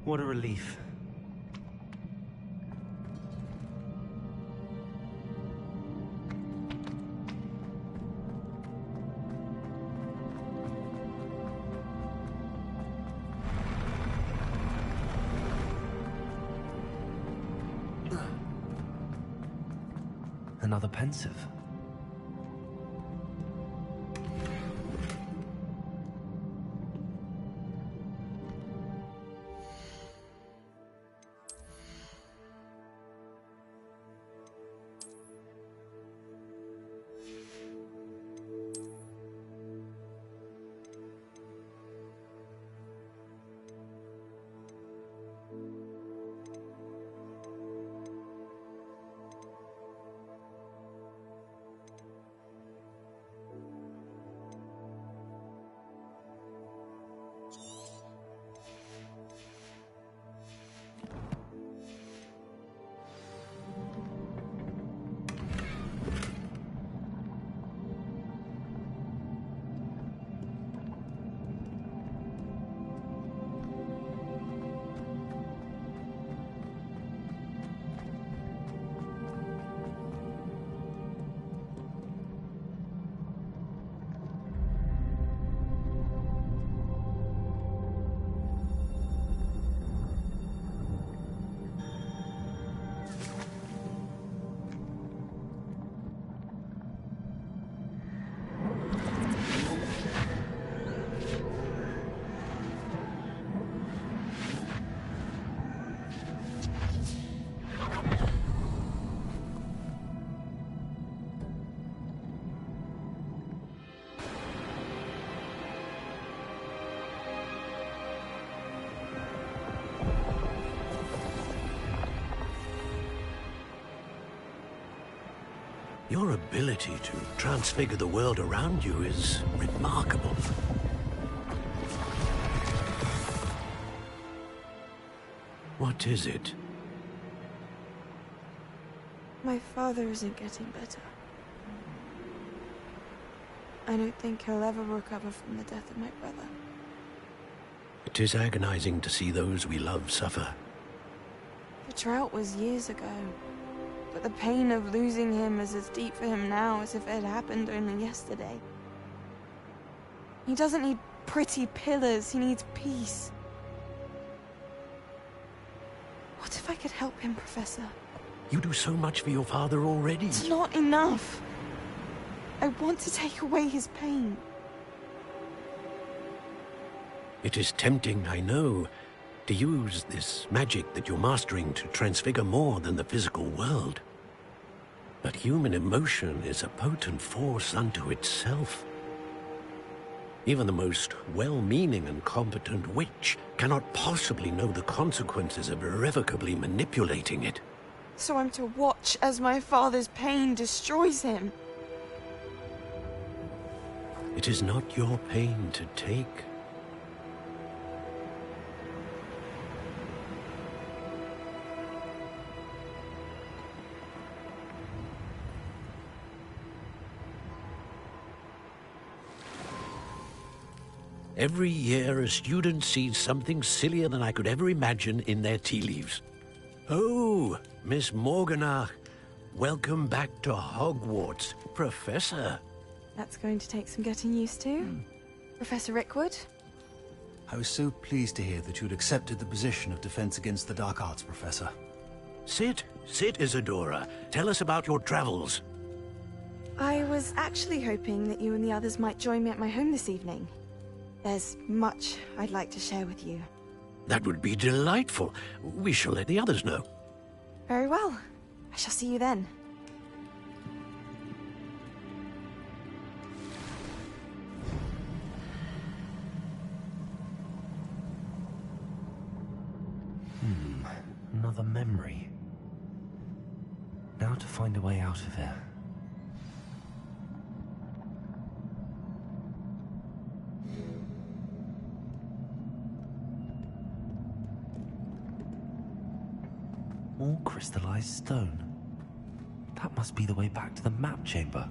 What a relief. Another pensive. Your ability to transfigure the world around you is remarkable. What is it? My father isn't getting better. I don't think he'll ever recover from the death of my brother. It is agonizing to see those we love suffer. The drought was years ago, but the pain of losing him is as deep for him now as if it had happened only yesterday. He doesn't need pretty pillars, he needs peace. What if I could help him, Professor? You do so much for your father already. It's not enough. I want to take away his pain. It is tempting, I know, to use this magic that you're mastering to transfigure more than the physical world. But human emotion is a potent force unto itself. Even the most well-meaning and competent witch cannot possibly know the consequences of irrevocably manipulating it. So I'm to watch as my father's pain destroys him. It is not your pain to take. Every year, a student sees something sillier than I could ever imagine in their tea leaves. Oh, Miss Morganach, welcome back to Hogwarts, Professor. That's going to take some getting used to. Professor Rickwood? I was so pleased to hear that you'd accepted the position of Defense Against the Dark Arts, Professor. Sit, Isadora. Tell us about your travels. I was actually hoping that you and the others might join me at my home this evening. There's much I'd like to share with you. That would be delightful. We shall let the others know. Very well. I shall see you then. Another memory. Now to find a way out of here. More crystallized stone. That must be the way back to the map chamber.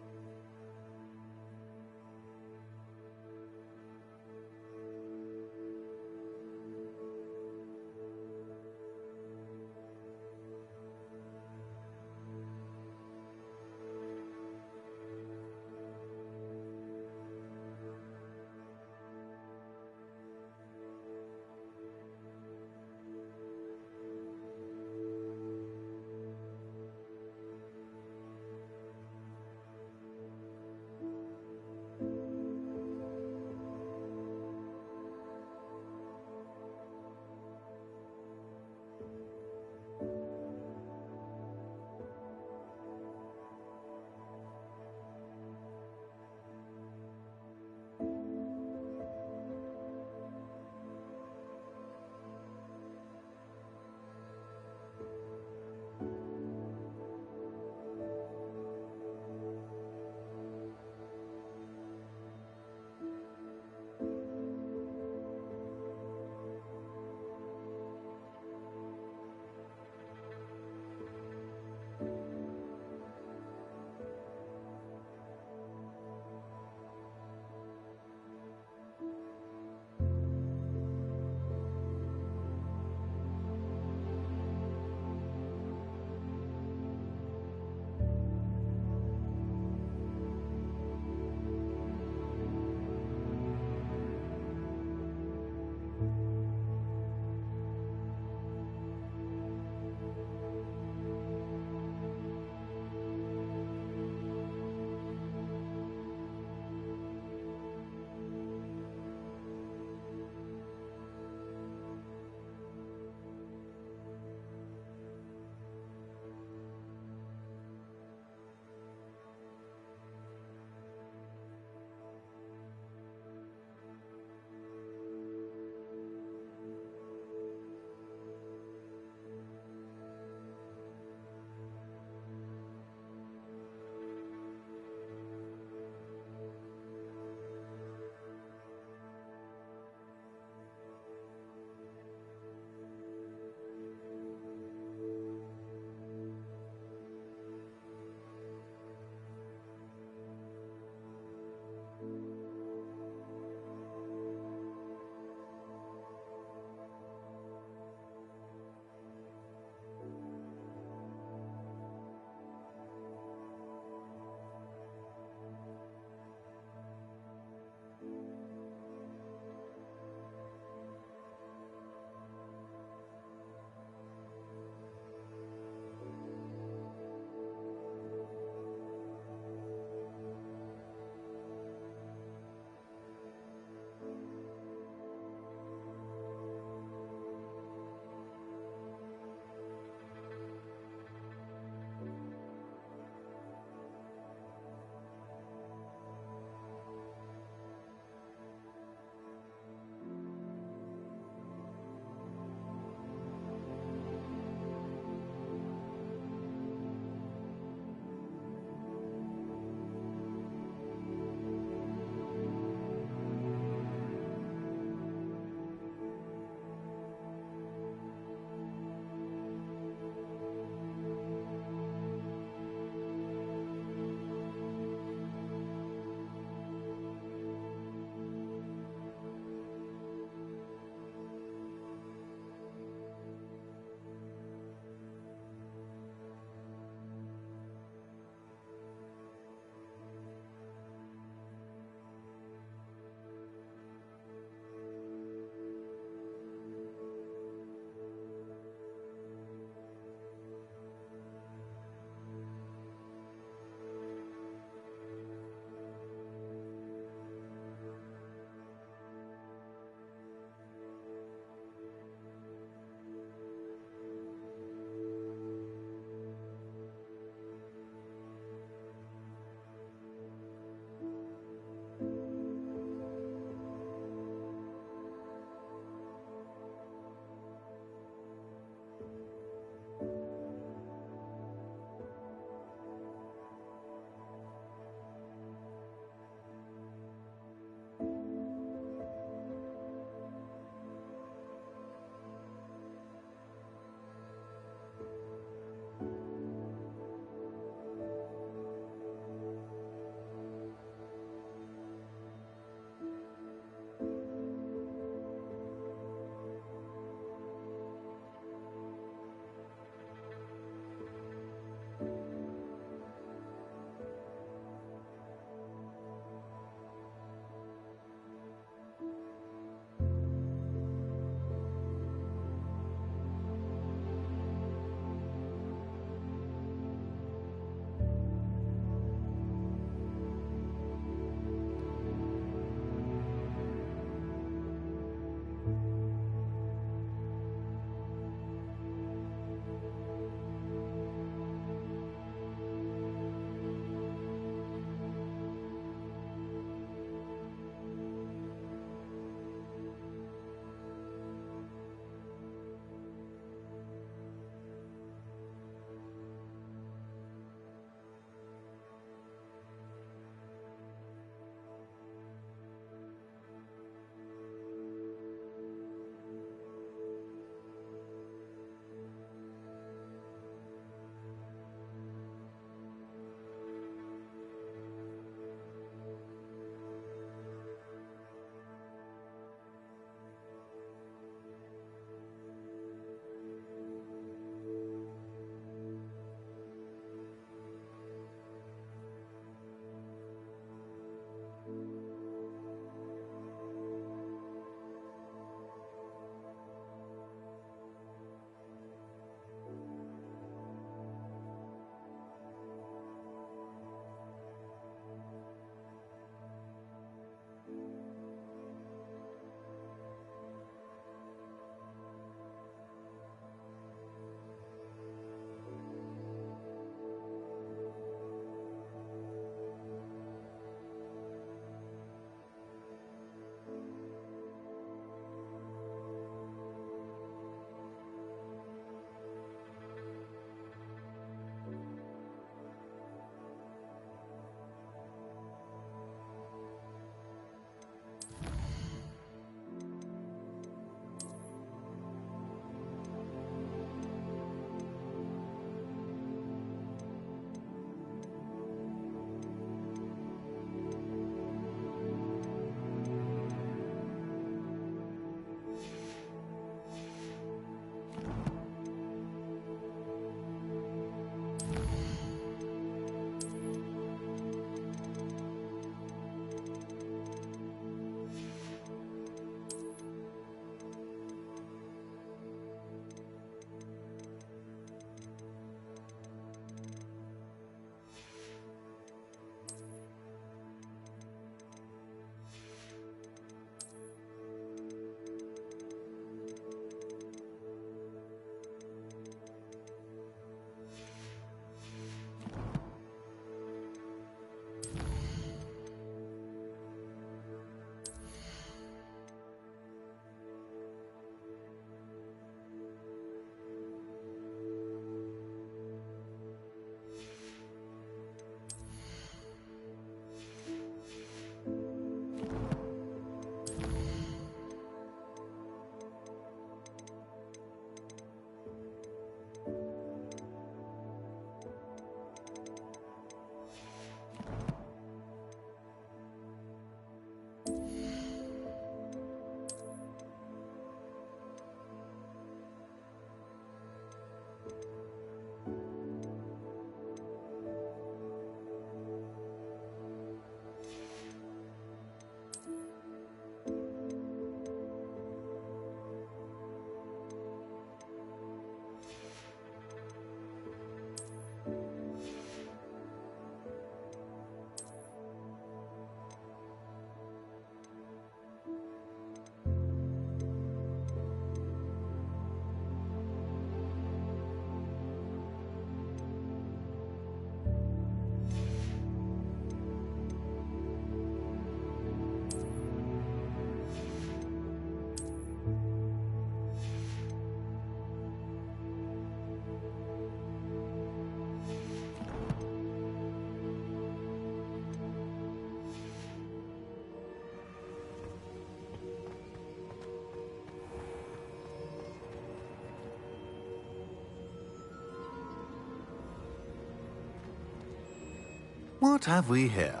What have we here?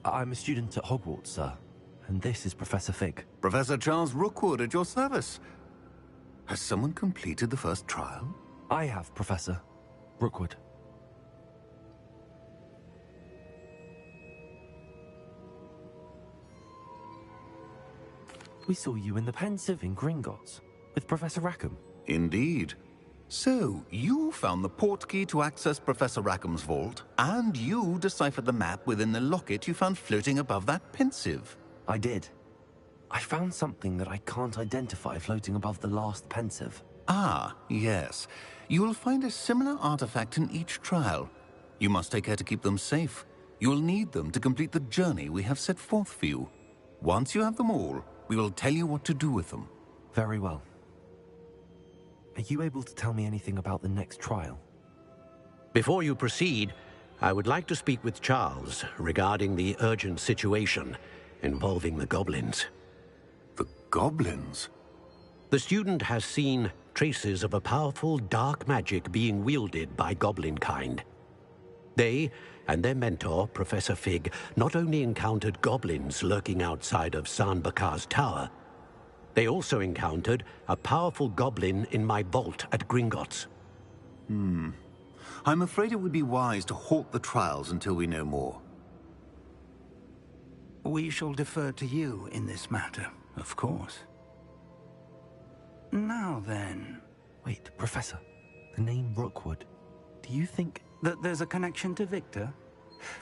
I'm a student at Hogwarts, sir. And this is Professor Fig. Professor Charles Rookwood at your service. Has someone completed the first trial? I have, Professor Rookwood. We saw you in the Pensive in Gringotts with Professor Rackham. Indeed. So, you found the portkey to access Professor Rackham's vault, and you deciphered the map within the locket you found floating above that Pensive. I did. I found something that I can't identify floating above the last Pensive. Ah, yes. You will find a similar artifact in each trial. You must take care to keep them safe. You will need them to complete the journey we have set forth for you. Once you have them all, we will tell you what to do with them. Very well. Are you able to tell me anything about the next trial? Before you proceed, I would like to speak with Charles regarding the urgent situation involving the goblins. The goblins? The student has seen traces of a powerful dark magic being wielded by goblin kind. They and their mentor, Professor Fig, not only encountered goblins lurking outside of San Bakar's tower, they also encountered a powerful goblin in my vault at Gringotts. I'm afraid it would be wise to halt the trials until we know more. We shall defer to you in this matter, of course. Now then... Wait, Professor. The name Rookwood. Do you think... that there's a connection to Victor?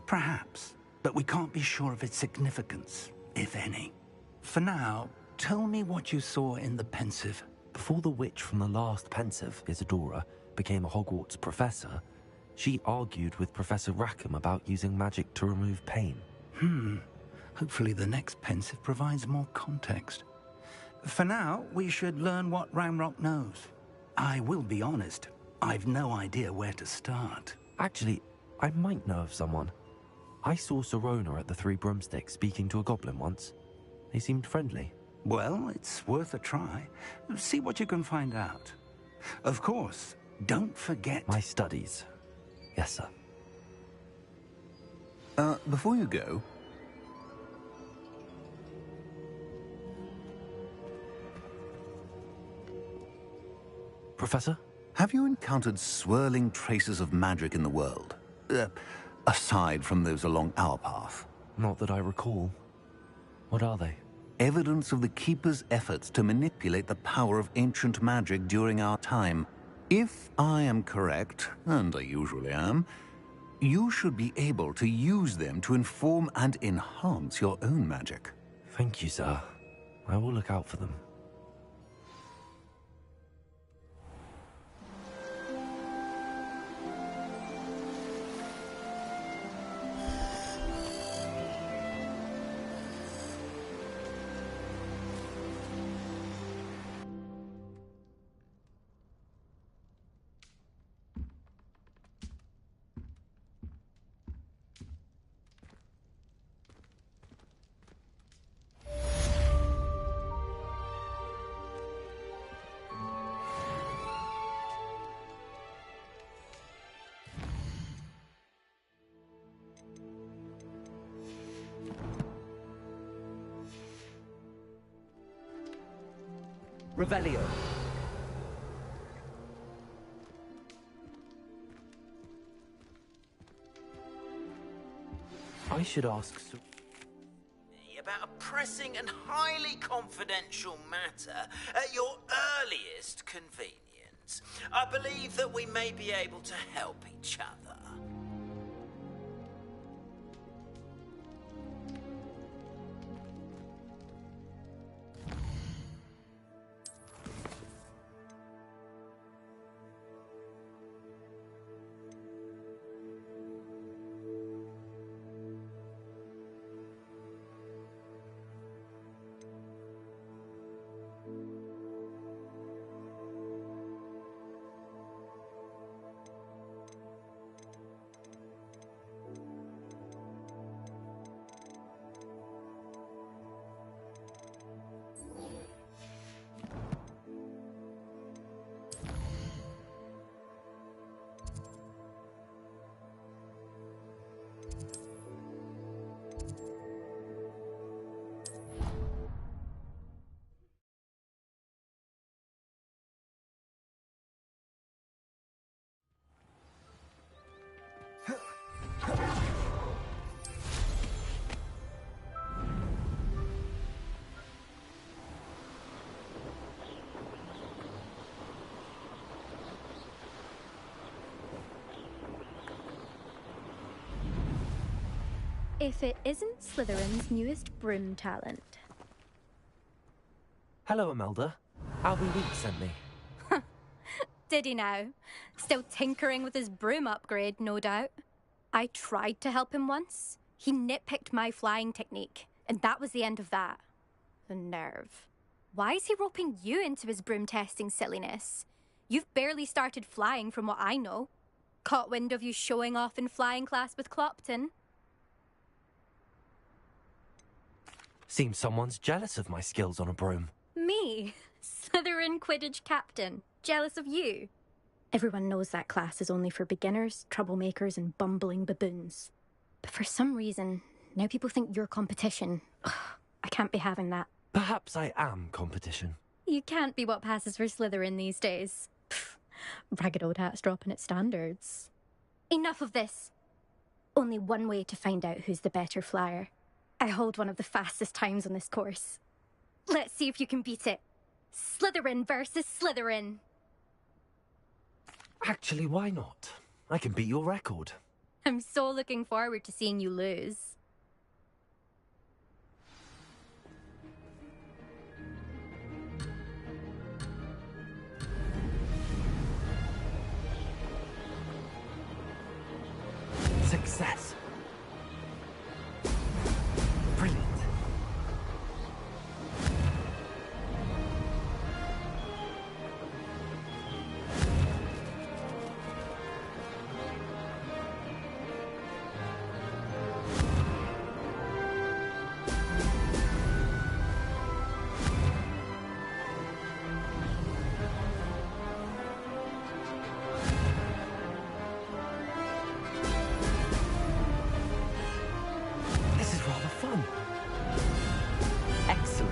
Perhaps, but we can't be sure of its significance, if any. For now, tell me what you saw in the Pensive. Before the witch from the last Pensive, Isadora, became a Hogwarts professor, she argued with Professor Rackham about using magic to remove pain. Hopefully the next Pensive provides more context. For now, we should learn what Ranrock knows. I will be honest, I've no idea where to start. Actually, I might know of someone. I saw Serona at the Three Broomsticks speaking to a goblin once. They seemed friendly. Well, it's worth a try. See what you can find out. Of course, don't forget... My studies. Yes, sir. Before you go... Professor? Have you encountered swirling traces of magic in the world? Aside from those along our path? Not that I recall. What are they? Evidence of the Keeper's efforts to manipulate the power of ancient magic during our time. If I am correct, and I usually am, you should be able to use them to inform and enhance your own magic. Thank you, sir. I will look out for them. Revelio. I should ask... about a pressing and highly confidential matter at your earliest convenience. I believe that we may be able to help each other. if it isn't Slytherin's newest broom talent. Hello, Imelda. Albie Weeks sent me. Did he now? Still tinkering with his broom upgrade, no doubt. I tried to help him once. He nitpicked my flying technique, and that was the end of that. The nerve. Why is he roping you into his broom testing silliness? You've barely started flying from what I know. Caught wind of you showing off in flying class with Clopton. Seems someone's jealous of my skills on a broom. Me? Slytherin Quidditch captain. Jealous of you? Everyone knows that class is only for beginners, troublemakers, and bumbling baboons. But for some reason, now people think you're competition. Ugh, I can't be having that. Perhaps I am competition. You can't be what passes for Slytherin these days. Pfft, ragged old hat's dropping its standards. Enough of this. Only one way to find out who's the better flyer. I hold one of the fastest times on this course. Let's see if you can beat it. Slytherin versus Slytherin. Actually, why not? I can beat your record. I'm so looking forward to seeing you lose. Success. Brilliant. This is rather fun. Excellent.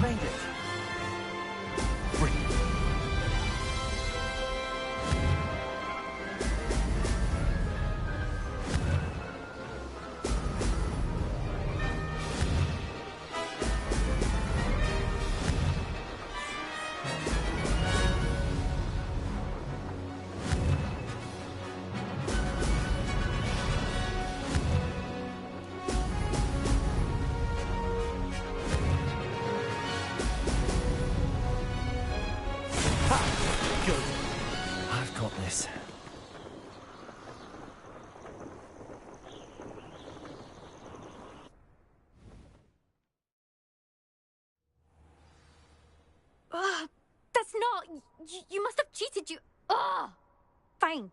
Made it. Brilliant. Good. I've got this. Ugh, that's not... You must have cheated, you... Ugh! Fine.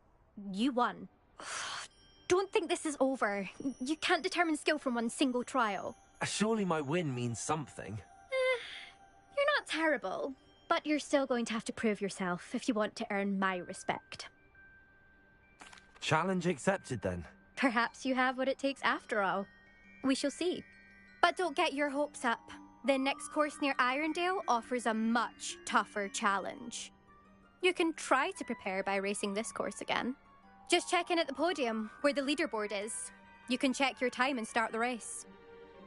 You won. Ugh, don't think this is over. You can't determine skill from one single trial. Surely my win means something. You're not terrible, but you're still going to have to prove yourself if you want to earn my respect. Challenge accepted then. Perhaps you have what it takes after all. We shall see. But don't get your hopes up. The next course near Irondale offers a much tougher challenge. You can try to prepare by racing this course again. Just check in at the podium, where the leaderboard is. You can check your time and start the race.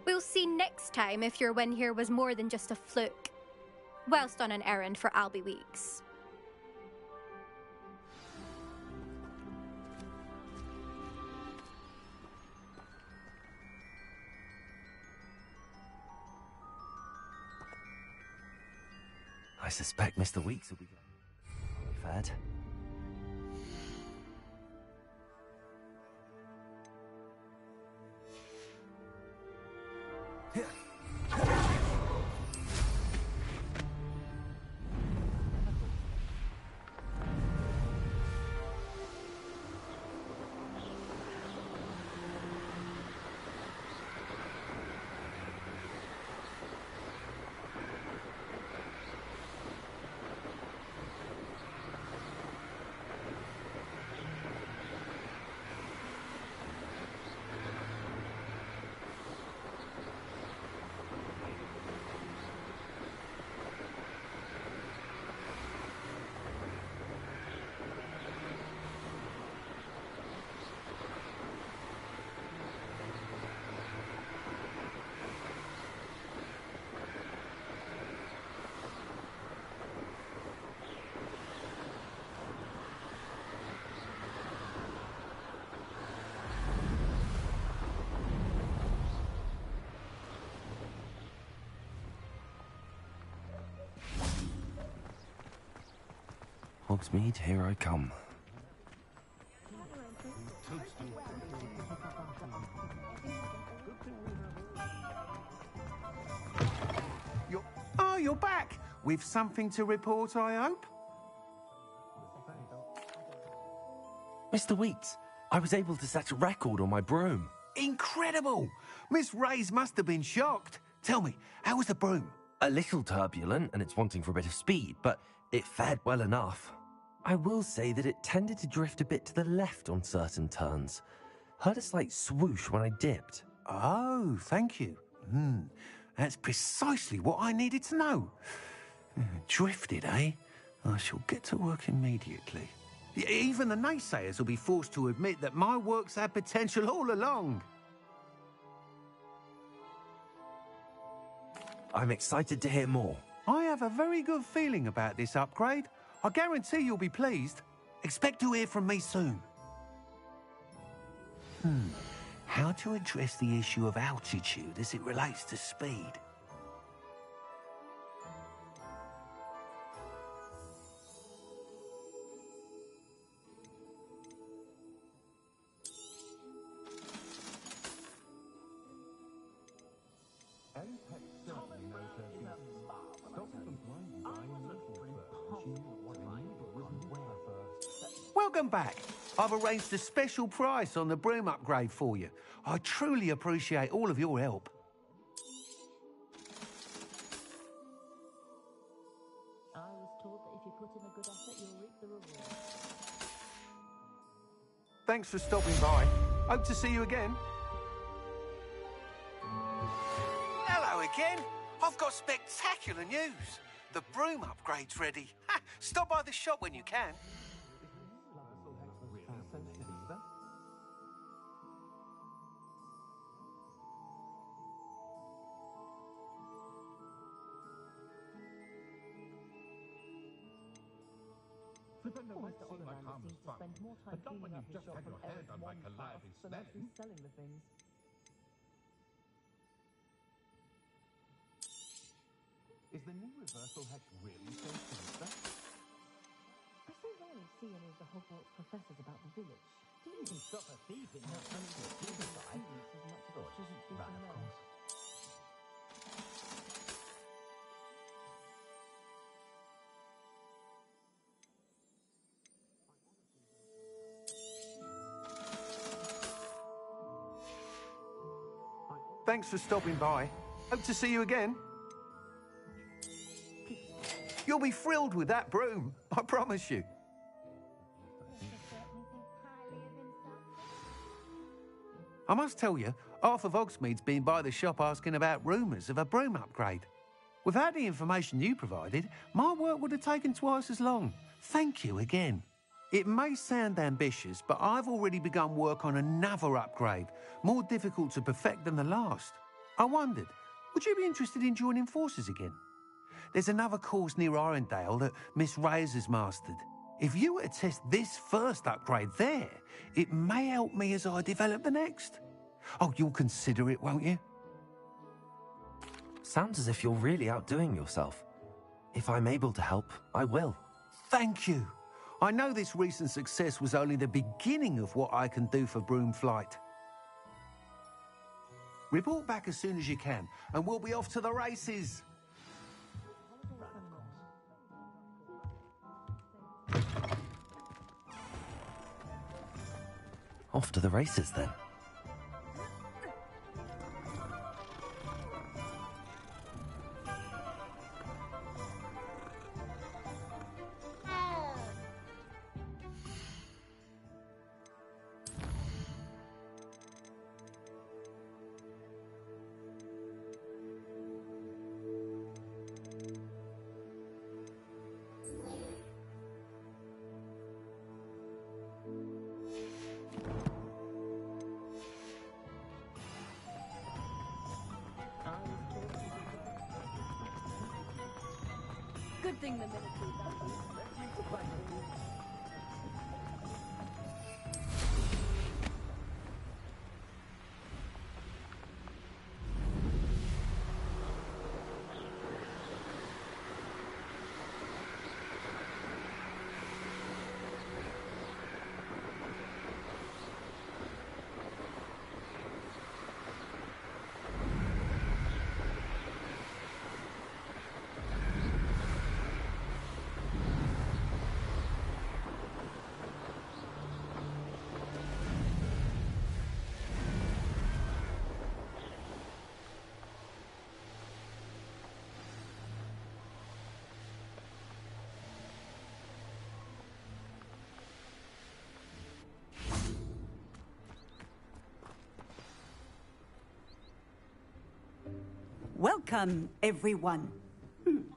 We'll see next time if your win here was more than just a fluke. Whilst on an errand for Albie Weeks. I suspect Mr. Weeks will be fed. Hogsmeade, here I come. You're back! With something to report, I hope? Mr. Weeks, I was able to set a record on my broom. Incredible! Miss Reyes must have been shocked. Tell me, how was the broom? A little turbulent, and it's wanting for a bit of speed, but it fared well enough. I will say that it tended to drift a bit to the left on certain turns. Heard a slight swoosh when I dipped. Oh, thank you. That's precisely what I needed to know. Drifted, eh? I shall get to work immediately. Even the naysayers will be forced to admit that my work's had potential all along. I'm excited to hear more. I have a very good feeling about this upgrade. I guarantee you'll be pleased. Expect to hear from me soon. How to address the issue of altitude as it relates to speed? Welcome back. I've arranged a special price on the broom upgrade for you. I truly appreciate all of your help. I was told that if you put in a good effort, you'll reap the reward. Thanks for stopping by. Hope to see you again. Hello again. I've got spectacular news. The broom upgrade's ready. Stop by the shop when you can. Mr. Oliver seems to spend more time cleaning up his shop from Eric's one task than actually selling the things. Is the new reversal hex really so sinister? I so rarely see any of the Hogwarts professors about the village. Do you even stop a thief in that country suicide? As much as it shouldn't be from them. Thanks for stopping by. Hope to see you again. You'll be thrilled with that broom, I promise you. I must tell you, half of Hogsmeade's been by the shop asking about rumours of a broom upgrade. Without the information you provided, my work would have taken twice as long. Thank you again. It may sound ambitious, but I've already begun work on another upgrade, more difficult to perfect than the last. I wondered, would you be interested in joining forces again? There's another course near Irondale that Miss Reyes has mastered. If you were to test this first upgrade there, it may help me as I develop the next. Oh, you'll consider it, won't you? Sounds as if you're really outdoing yourself. If I'm able to help, I will. Thank you. I know this recent success was only the beginning of what I can do for broom flight. Report back as soon as you can, and we'll be off to the races. Off to the races, then. Good thing the military Welcome, everyone.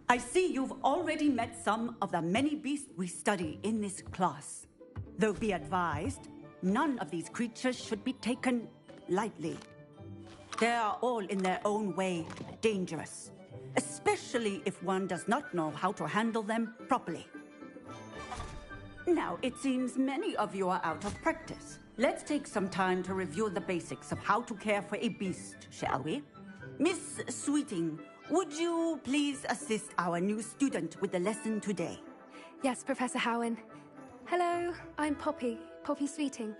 I see you've already met some of the many beasts we study in this class. Though be advised, none of these creatures should be taken lightly. They are all in their own way dangerous, especially if one does not know how to handle them properly. Now, it seems many of you are out of practice. Let's take some time to review the basics of how to care for a beast, shall we? Miss Sweeting, would you please assist our new student with the lesson today? Yes, Professor Howen. Hello, I'm Poppy Sweeting.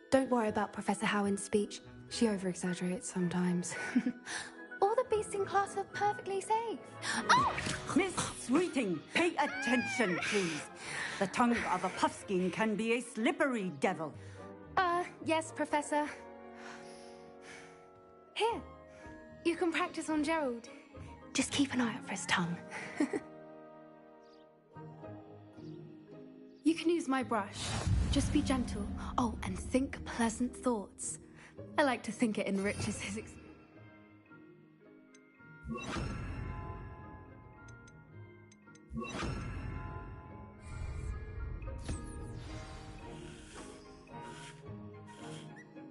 Don't worry about Professor Howen's speech. She over-exaggerates sometimes. All the beasts in class are perfectly safe. Oh! Miss Sweeting, pay attention, please. The tongue of a puffskein can be a slippery devil. Yes, Professor. Here, you can practice on Gerald. Just keep an eye out for his tongue. You can use my brush. Just be gentle. Oh, and think pleasant thoughts. I like to think it enriches his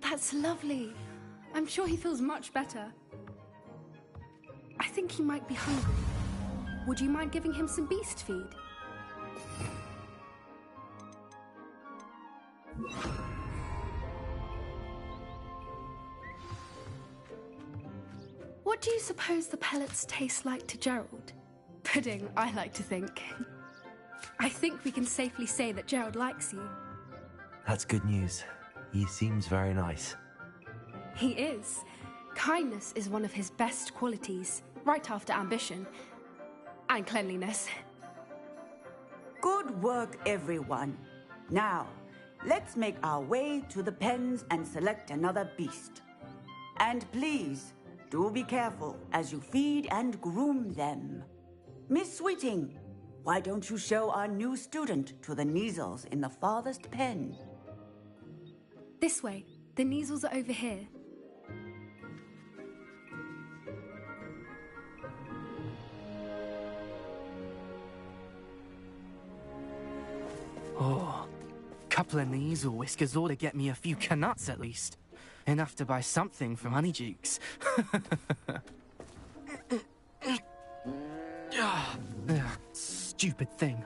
That's lovely. I'm sure he feels much better. I think he might be hungry. Would you mind giving him some beast feed? What do you suppose the pellets taste like to Gerald? Pudding, I like to think. I think we can safely say that Gerald likes you. That's good news. He seems very nice. He is. Kindness is one of his best qualities, right after ambition. And cleanliness. Good work, everyone. Now, let's make our way to the pens and select another beast. And please, do be careful as you feed and groom them. Miss Sweeting, why don't you show our new student to the Kneazles in the farthest pen? This way. The Kneazles are over here. Oh, couple of Kneazle whiskers ought to get me a few canuts at least. Enough to buy something from Honeydukes. Stupid thing.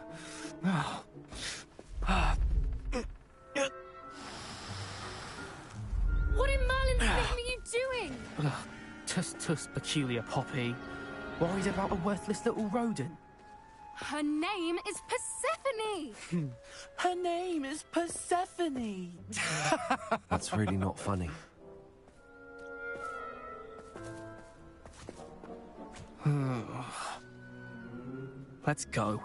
What in Merlin's name are you doing? Tuss, peculiar Poppy. Worried about a worthless little rodent? Her name is Persephone! Her name is Persephone! That's really not funny. Let's go.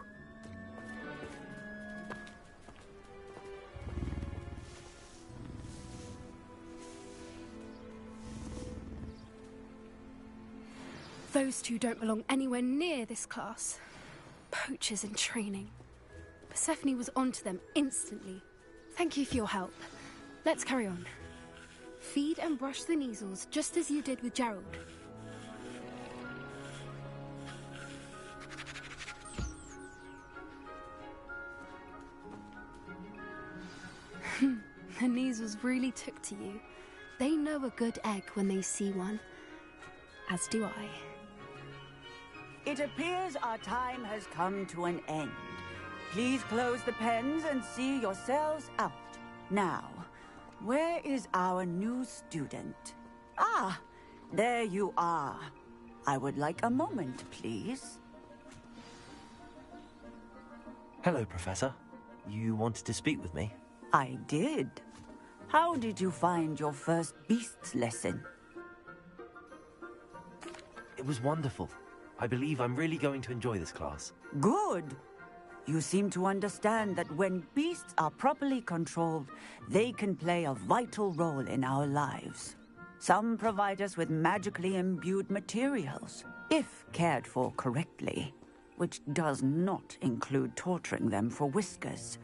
Those two don't belong anywhere near this class. Poachers in training. Persephone was onto them instantly. Thank you for your help. Let's carry on. Feed and brush the Kneazles just as you did with Gerald. The Kneazles really took to you. They know a good egg when they see one. As do I. It appears our time has come to an end. Please close the pens and see yourselves out. Now, where is our new student? Ah, there you are. I would like a moment, please. Hello, Professor. You wanted to speak with me? I did. How did you find your first beasts lesson? It was wonderful. I believe I'm really going to enjoy this class. Good. You seem to understand that when beasts are properly controlled, they can play a vital role in our lives. Some provide us with magically imbued materials, if cared for correctly, which does not include torturing them for whiskers.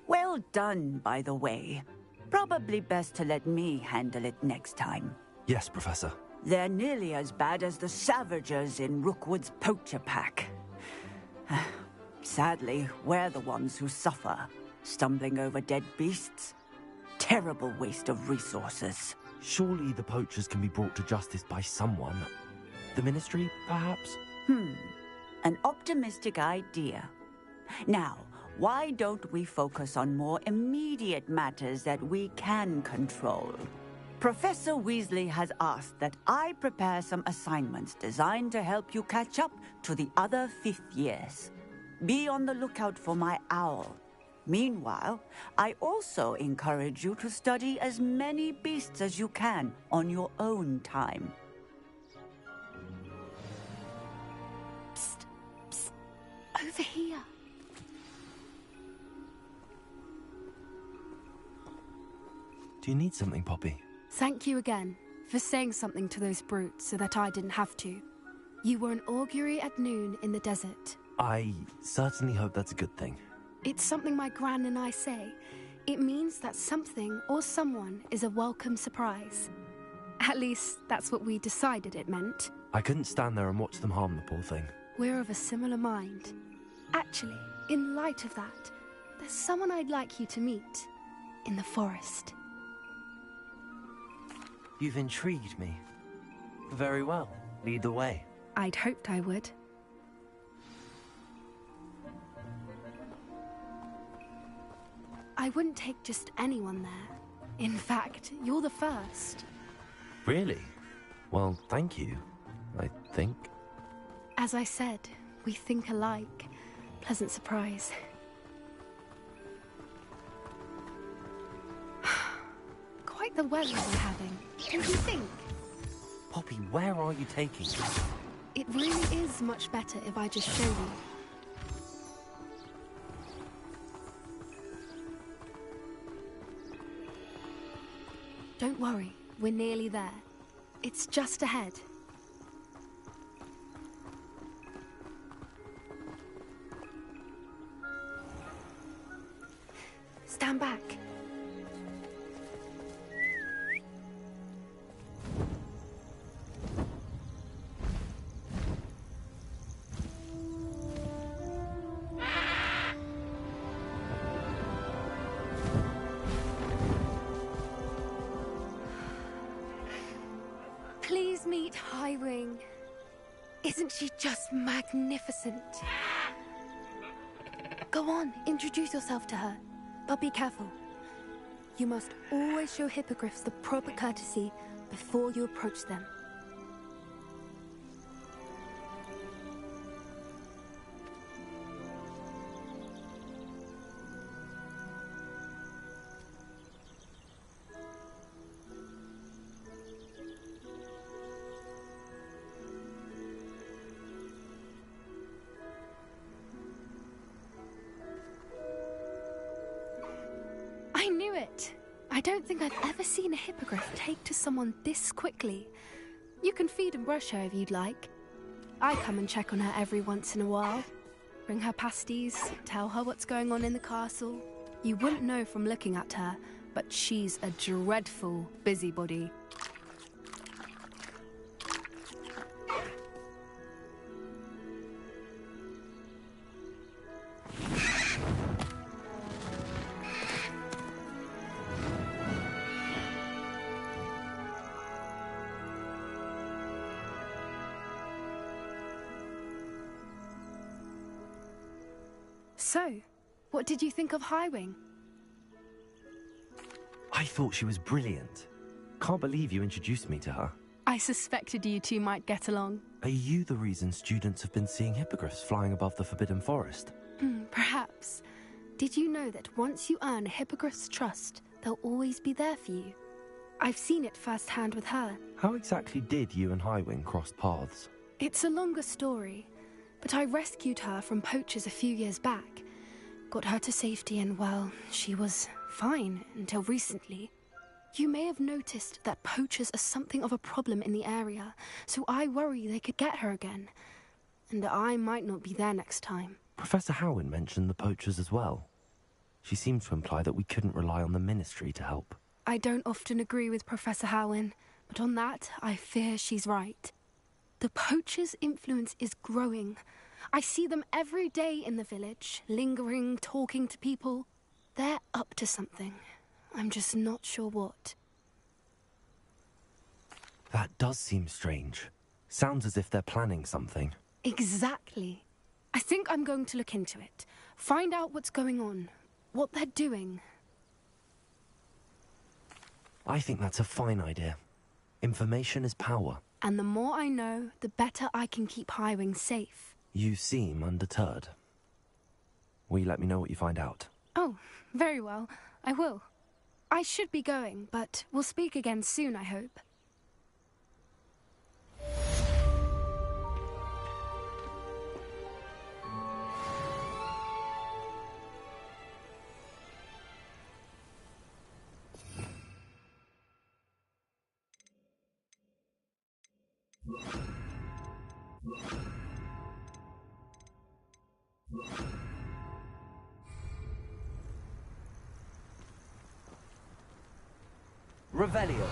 Well done, by the way. Probably best to let me handle it next time. Yes, Professor. They're nearly as bad as the Savagers in Rookwood's poacher pack. Sadly, we're the ones who suffer, stumbling over dead beasts. Terrible waste of resources. Surely the poachers can be brought to justice by someone. The Ministry, perhaps? An optimistic idea. Now, why don't we focus on more immediate matters that we can control? Professor Weasley has asked that I prepare some assignments designed to help you catch up to the other 5th years. Be on the lookout for my owl. Meanwhile, I also encourage you to study as many beasts as you can on your own time. Psst, psst, over here. Do you need something, Poppy? Thank you again for saying something to those brutes so that I didn't have to. You were an augury at noon in the desert. I certainly hope that's a good thing. It's something my gran and I say. It means that something or someone is a welcome surprise. At least, that's what we decided it meant. I couldn't stand there and watch them harm the poor thing. We're of a similar mind. Actually, in light of that, there's someone I'd like you to meet. In the forest. You've intrigued me. Very well. Lead the way. I'd hoped I would. I wouldn't take just anyone there. In fact, you're the first. Really? Well, thank you, I think. As I said, we think alike. Pleasant surprise. Quite the weather we're having, don't you think? Poppy, where are you taking me? It really is much better if I just show you. Don't worry, we're nearly there. It's just ahead. Stand back. Please meet Highwing. Isn't she just magnificent? Go on, introduce yourself to her. But be careful. You must always show hippogriffs the proper courtesy before you approach them. I knew it! I don't think I've ever seen a hippogriff take to someone this quickly. You can feed and brush her if you'd like. I come and check on her every once in a while. Bring her pasties, tell her what's going on in the castle. You wouldn't know from looking at her, but she's a dreadful busybody. So, what did you think of Highwing? I thought she was brilliant. Can't believe you introduced me to her. I suspected you two might get along. Are you the reason students have been seeing hippogriffs flying above the Forbidden Forest? Perhaps. Did you know that once you earn a hippogriff's trust, they'll always be there for you? I've seen it firsthand with her. How exactly did you and Highwing cross paths? It's a longer story, but I rescued her from poachers a few years back. Got her to safety and, well, she was fine until recently. You may have noticed that poachers are something of a problem in the area, so I worry they could get her again. And I might not be there next time. Professor Howin mentioned the poachers as well. She seemed to imply that we couldn't rely on the Ministry to help. I don't often agree with Professor Howin, But on that, I fear she's right. The poachers' influence is growing. I see them every day in the village, lingering, talking to people. They're up to something. I'm just not sure what. That does seem strange. Sounds as if they're planning something. Exactly. I think I'm going to look into it. Find out what's going on. What they're doing. I think that's a fine idea. Information is power. And the more I know, the better I can keep Highwing safe. You seem undeterred. Will you let me know what you find out? Oh, very well. I will. I should be going, but we'll speak again soon, I hope. Revelio.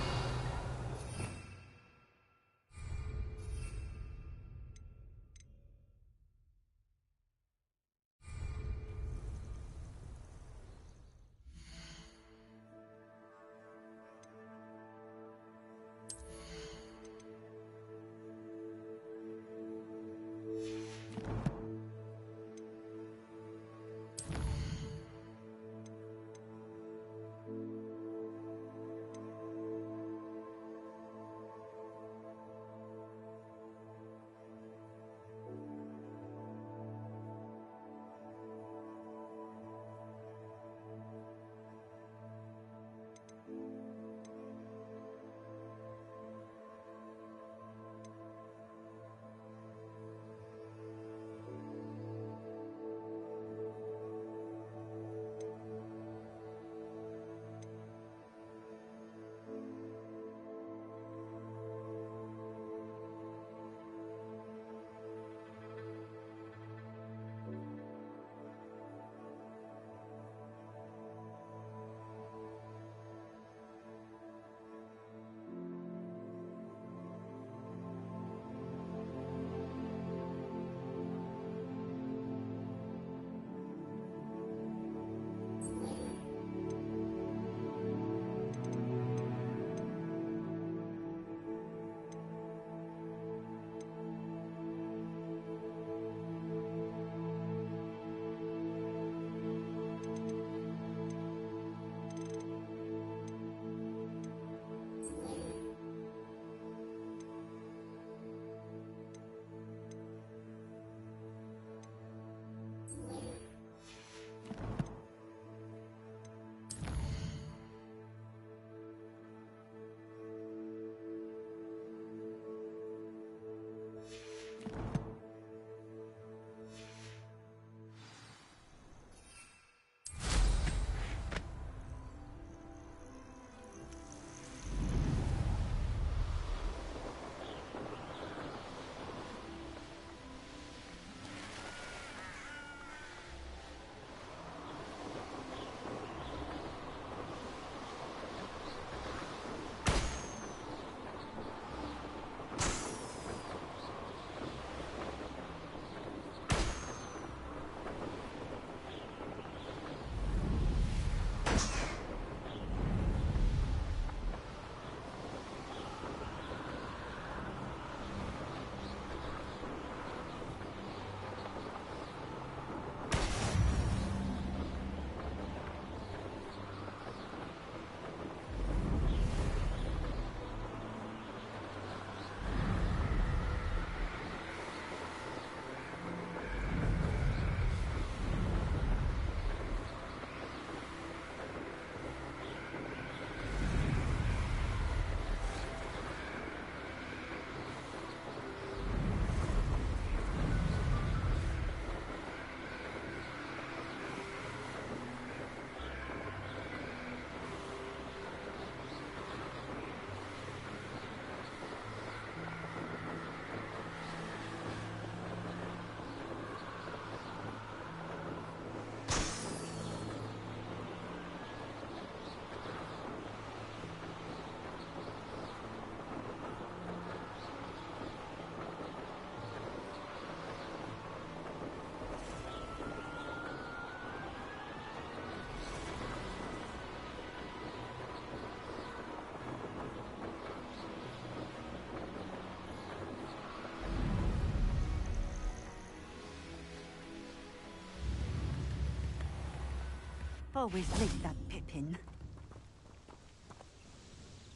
Always late, that Pippin.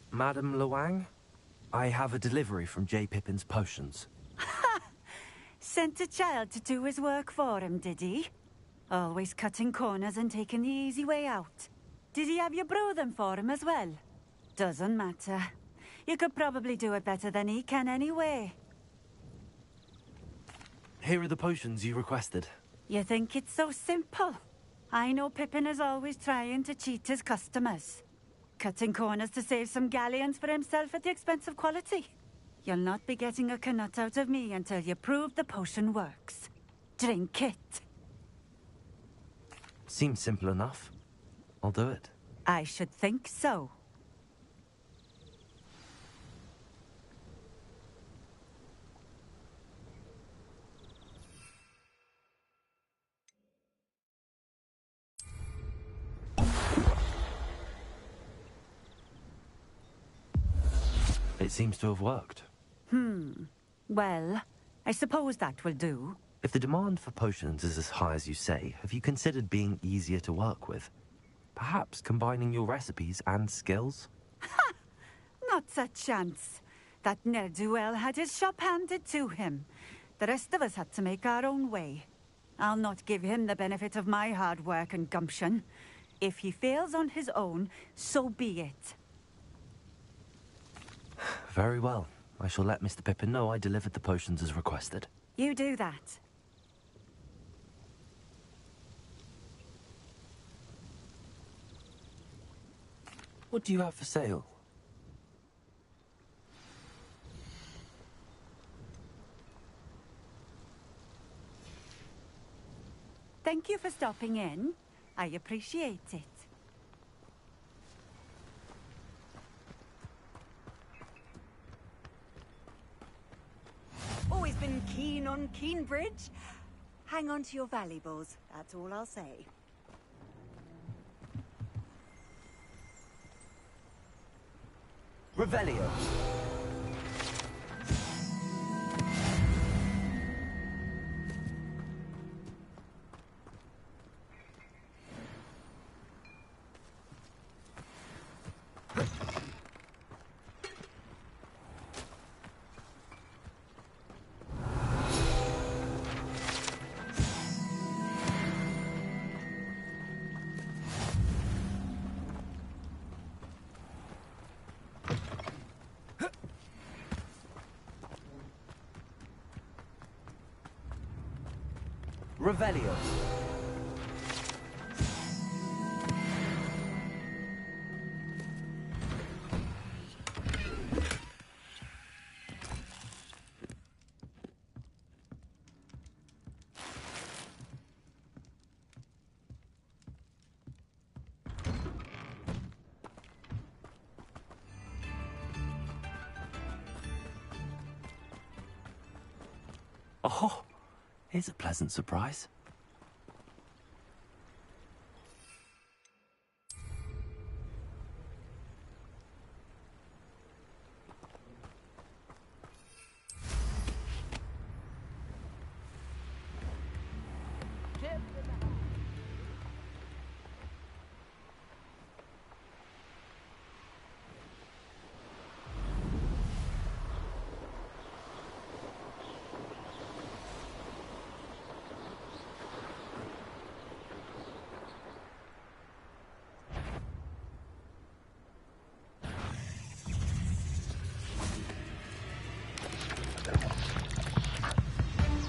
Madam Luang, I have a delivery from J. Pippin's Potions. Sent a child to do his work for him, did he? Always cutting corners and taking the easy way out. Did he have you brew them for him as well? Doesn't matter. You could probably do it better than he can anyway. Here are the potions you requested. You think it's so simple? I know Pippin is always trying to cheat his customers. Cutting corners to save some galleons for himself at the expense of quality. You'll not be getting a canut out of me until you prove the potion works. Drink it. Seems simple enough. I'll do it. I should think so. It seems to have worked. Well, I suppose that will do. If the demand for potions is as high as you say, have you considered being easier to work with? Perhaps combining your recipes and skills? Not a chance. That ne'er-do-well had his shop handed to him. The rest of us had to make our own way. I'll not give him the benefit of my hard work and gumption. If he fails on his own, so be it. Very well. I shall let Mr. Pippin know I delivered the potions as requested. You do that. What do you have for sale? Thank you for stopping in. I appreciate it. Always been keen on Keenbridge. Hang on to your valuables, that's all I'll say. Revelio. Revelio. Oh, here's a pleasant surprise.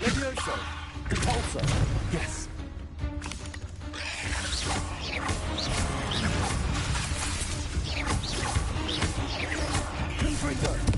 Levioso! Repulsor! Yes. Confringo!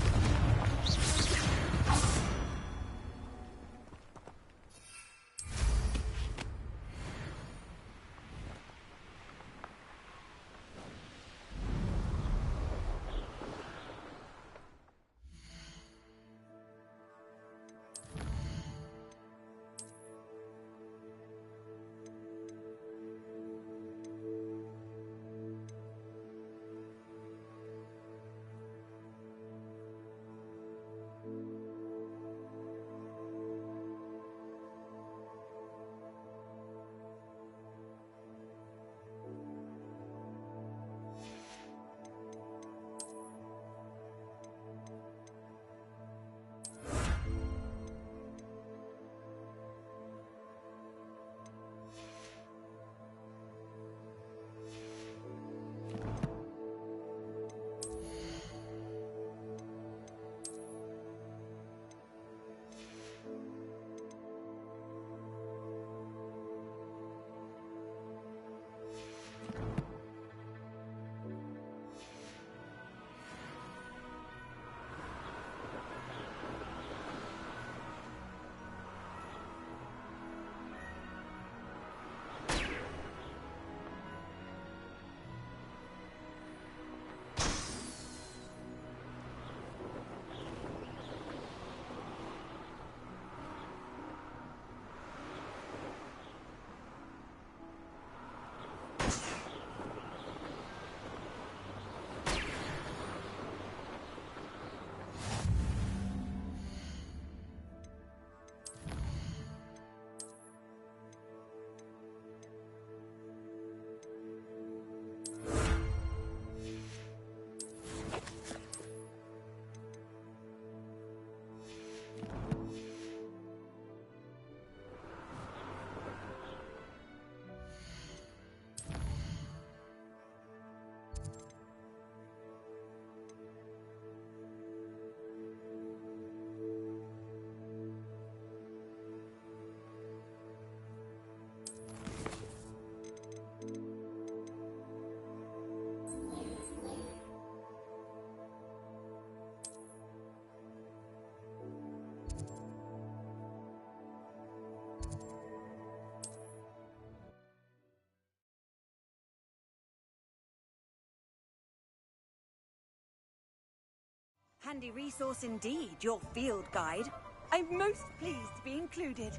Handy resource indeed, your field guide. I'm most pleased to be included.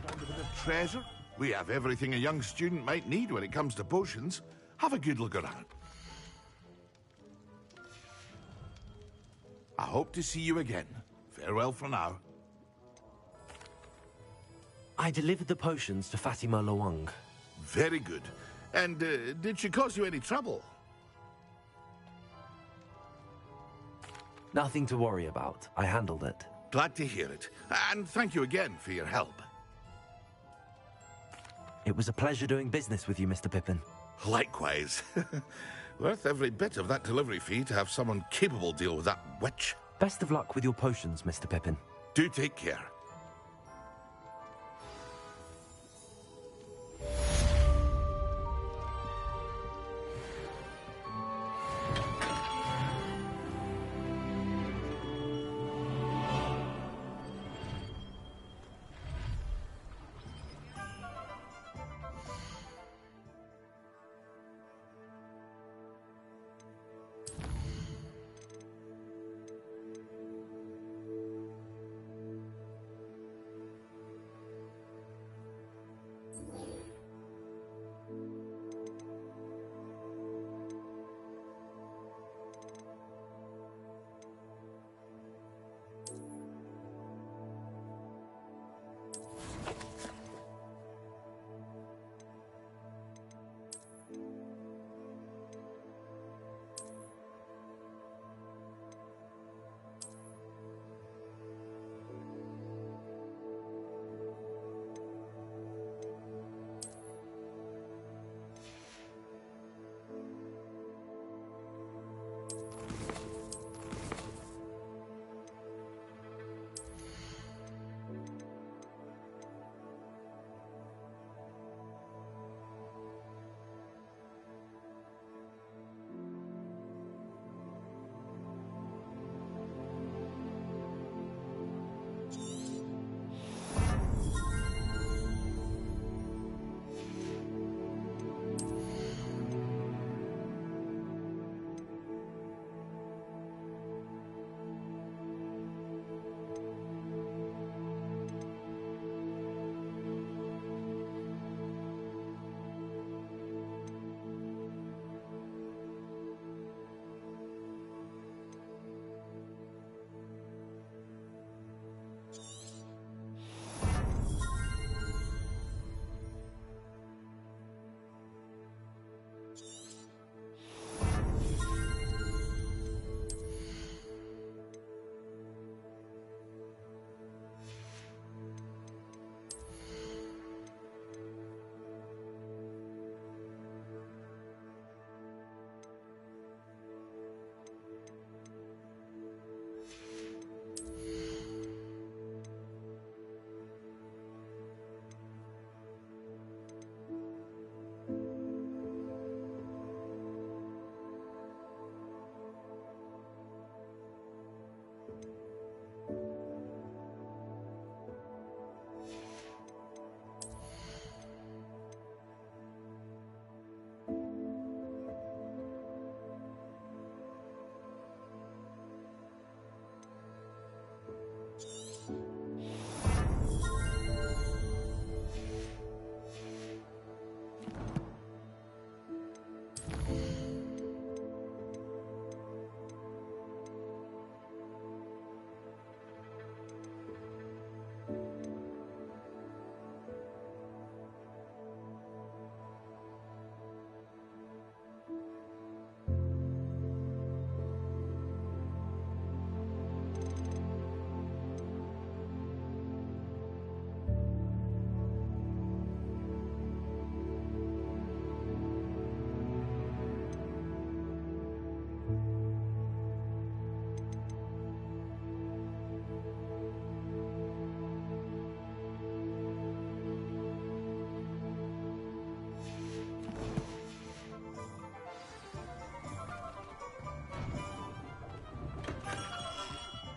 Found a bit of treasure? We have everything a young student might need when it comes to potions. Have a good look around. I hope to see you again. Farewell for now. I delivered the potions to Fatima Lawang. Very good. And did she cause you any trouble? Nothing to worry about. I handled it. Glad to hear it. And thank you again for your help. It was a pleasure doing business with you, Mr. Pippin. Likewise. Worth every bit of that delivery fee to have someone capable deal with that witch. Best of luck with your potions, Mr. Pippin. Do take care.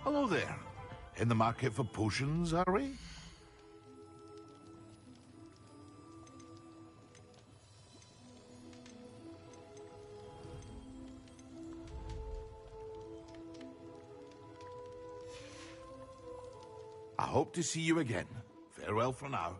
Hello there. In the market for potions, are we? hope to see you again. Farewell for now.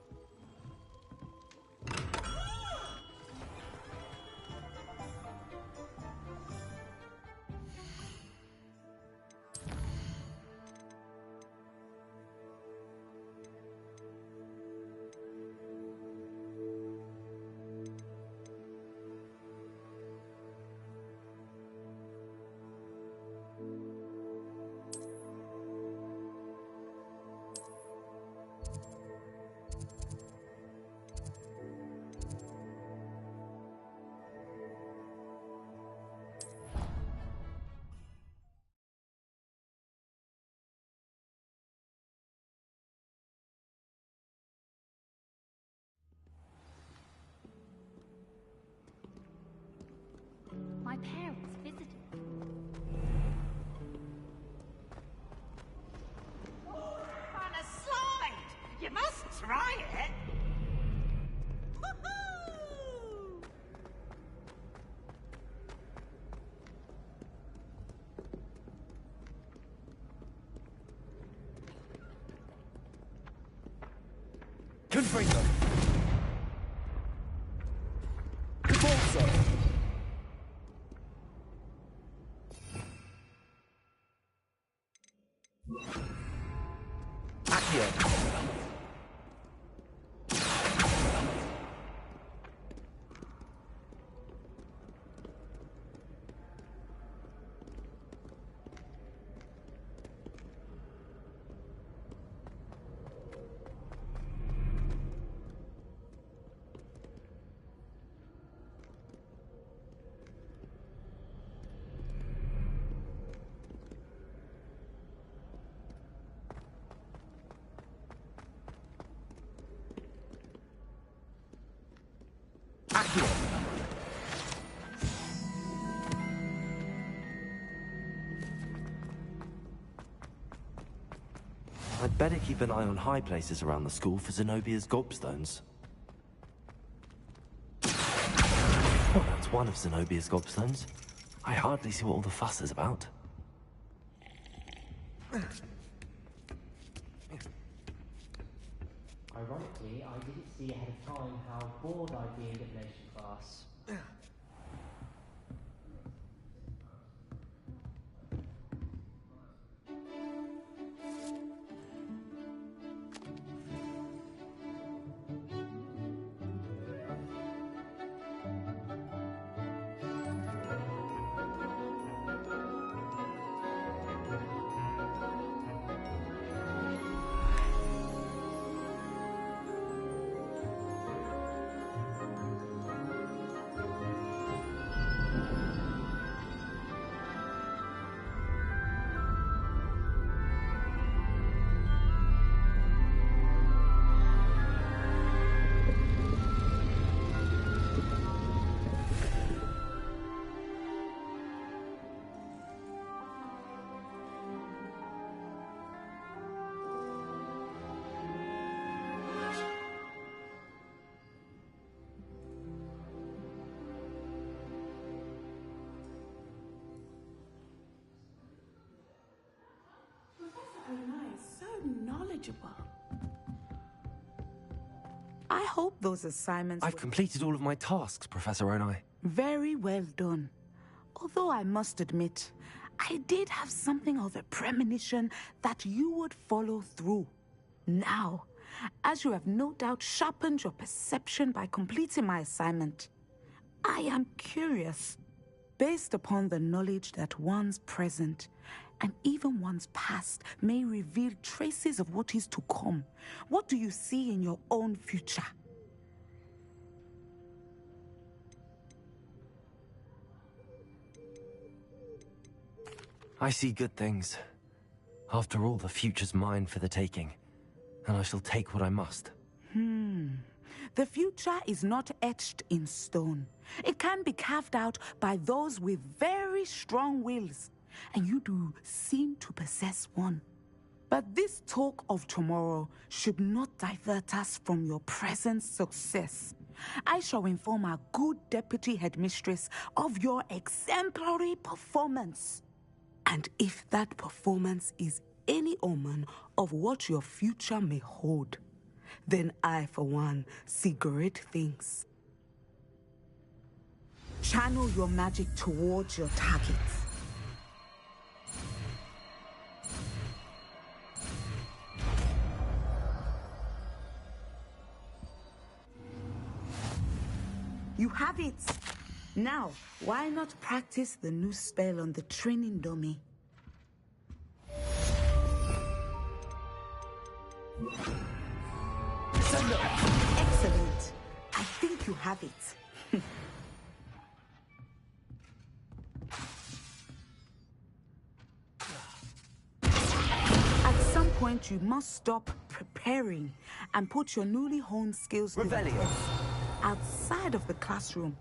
My parents visited. On a slide! You must try it! Woohoo! Confringo! Corso! Accio! I'd better keep an eye on high places around the school for Zenobia's gobstones. Oh, that's one of Zenobia's gobstones. I hardly see what all the fuss is about. Ironically, I didn't see ahead of time how bored I'd be in divination class. I hope those assignments I've completed all of my tasks, Professor Onai. Very well done. Although I must admit, I did have something of a premonition that you would follow through. Now, as you have no doubt sharpened your perception by completing my assignment, I am curious, based upon the knowledge that one's present and even one's past may reveal traces of what is to come. What do you see in your own future? I see good things. After all, the future's mine for the taking, and I shall take what I must. The future is not etched in stone. It can be carved out by those with very strong wills, and you do seem to possess one. But this talk of tomorrow should not divert us from your present success. I shall inform our good deputy headmistress of your exemplary performance. And if that performance is any omen of what your future may hold, then I, for one, see great things. Channel your magic towards your targets. You have it! Now, why not practice the new spell on the training dummy? Excellent. I think you have it. At some point, you must stop preparing and put your newly honed skills to the test outside of the classroom.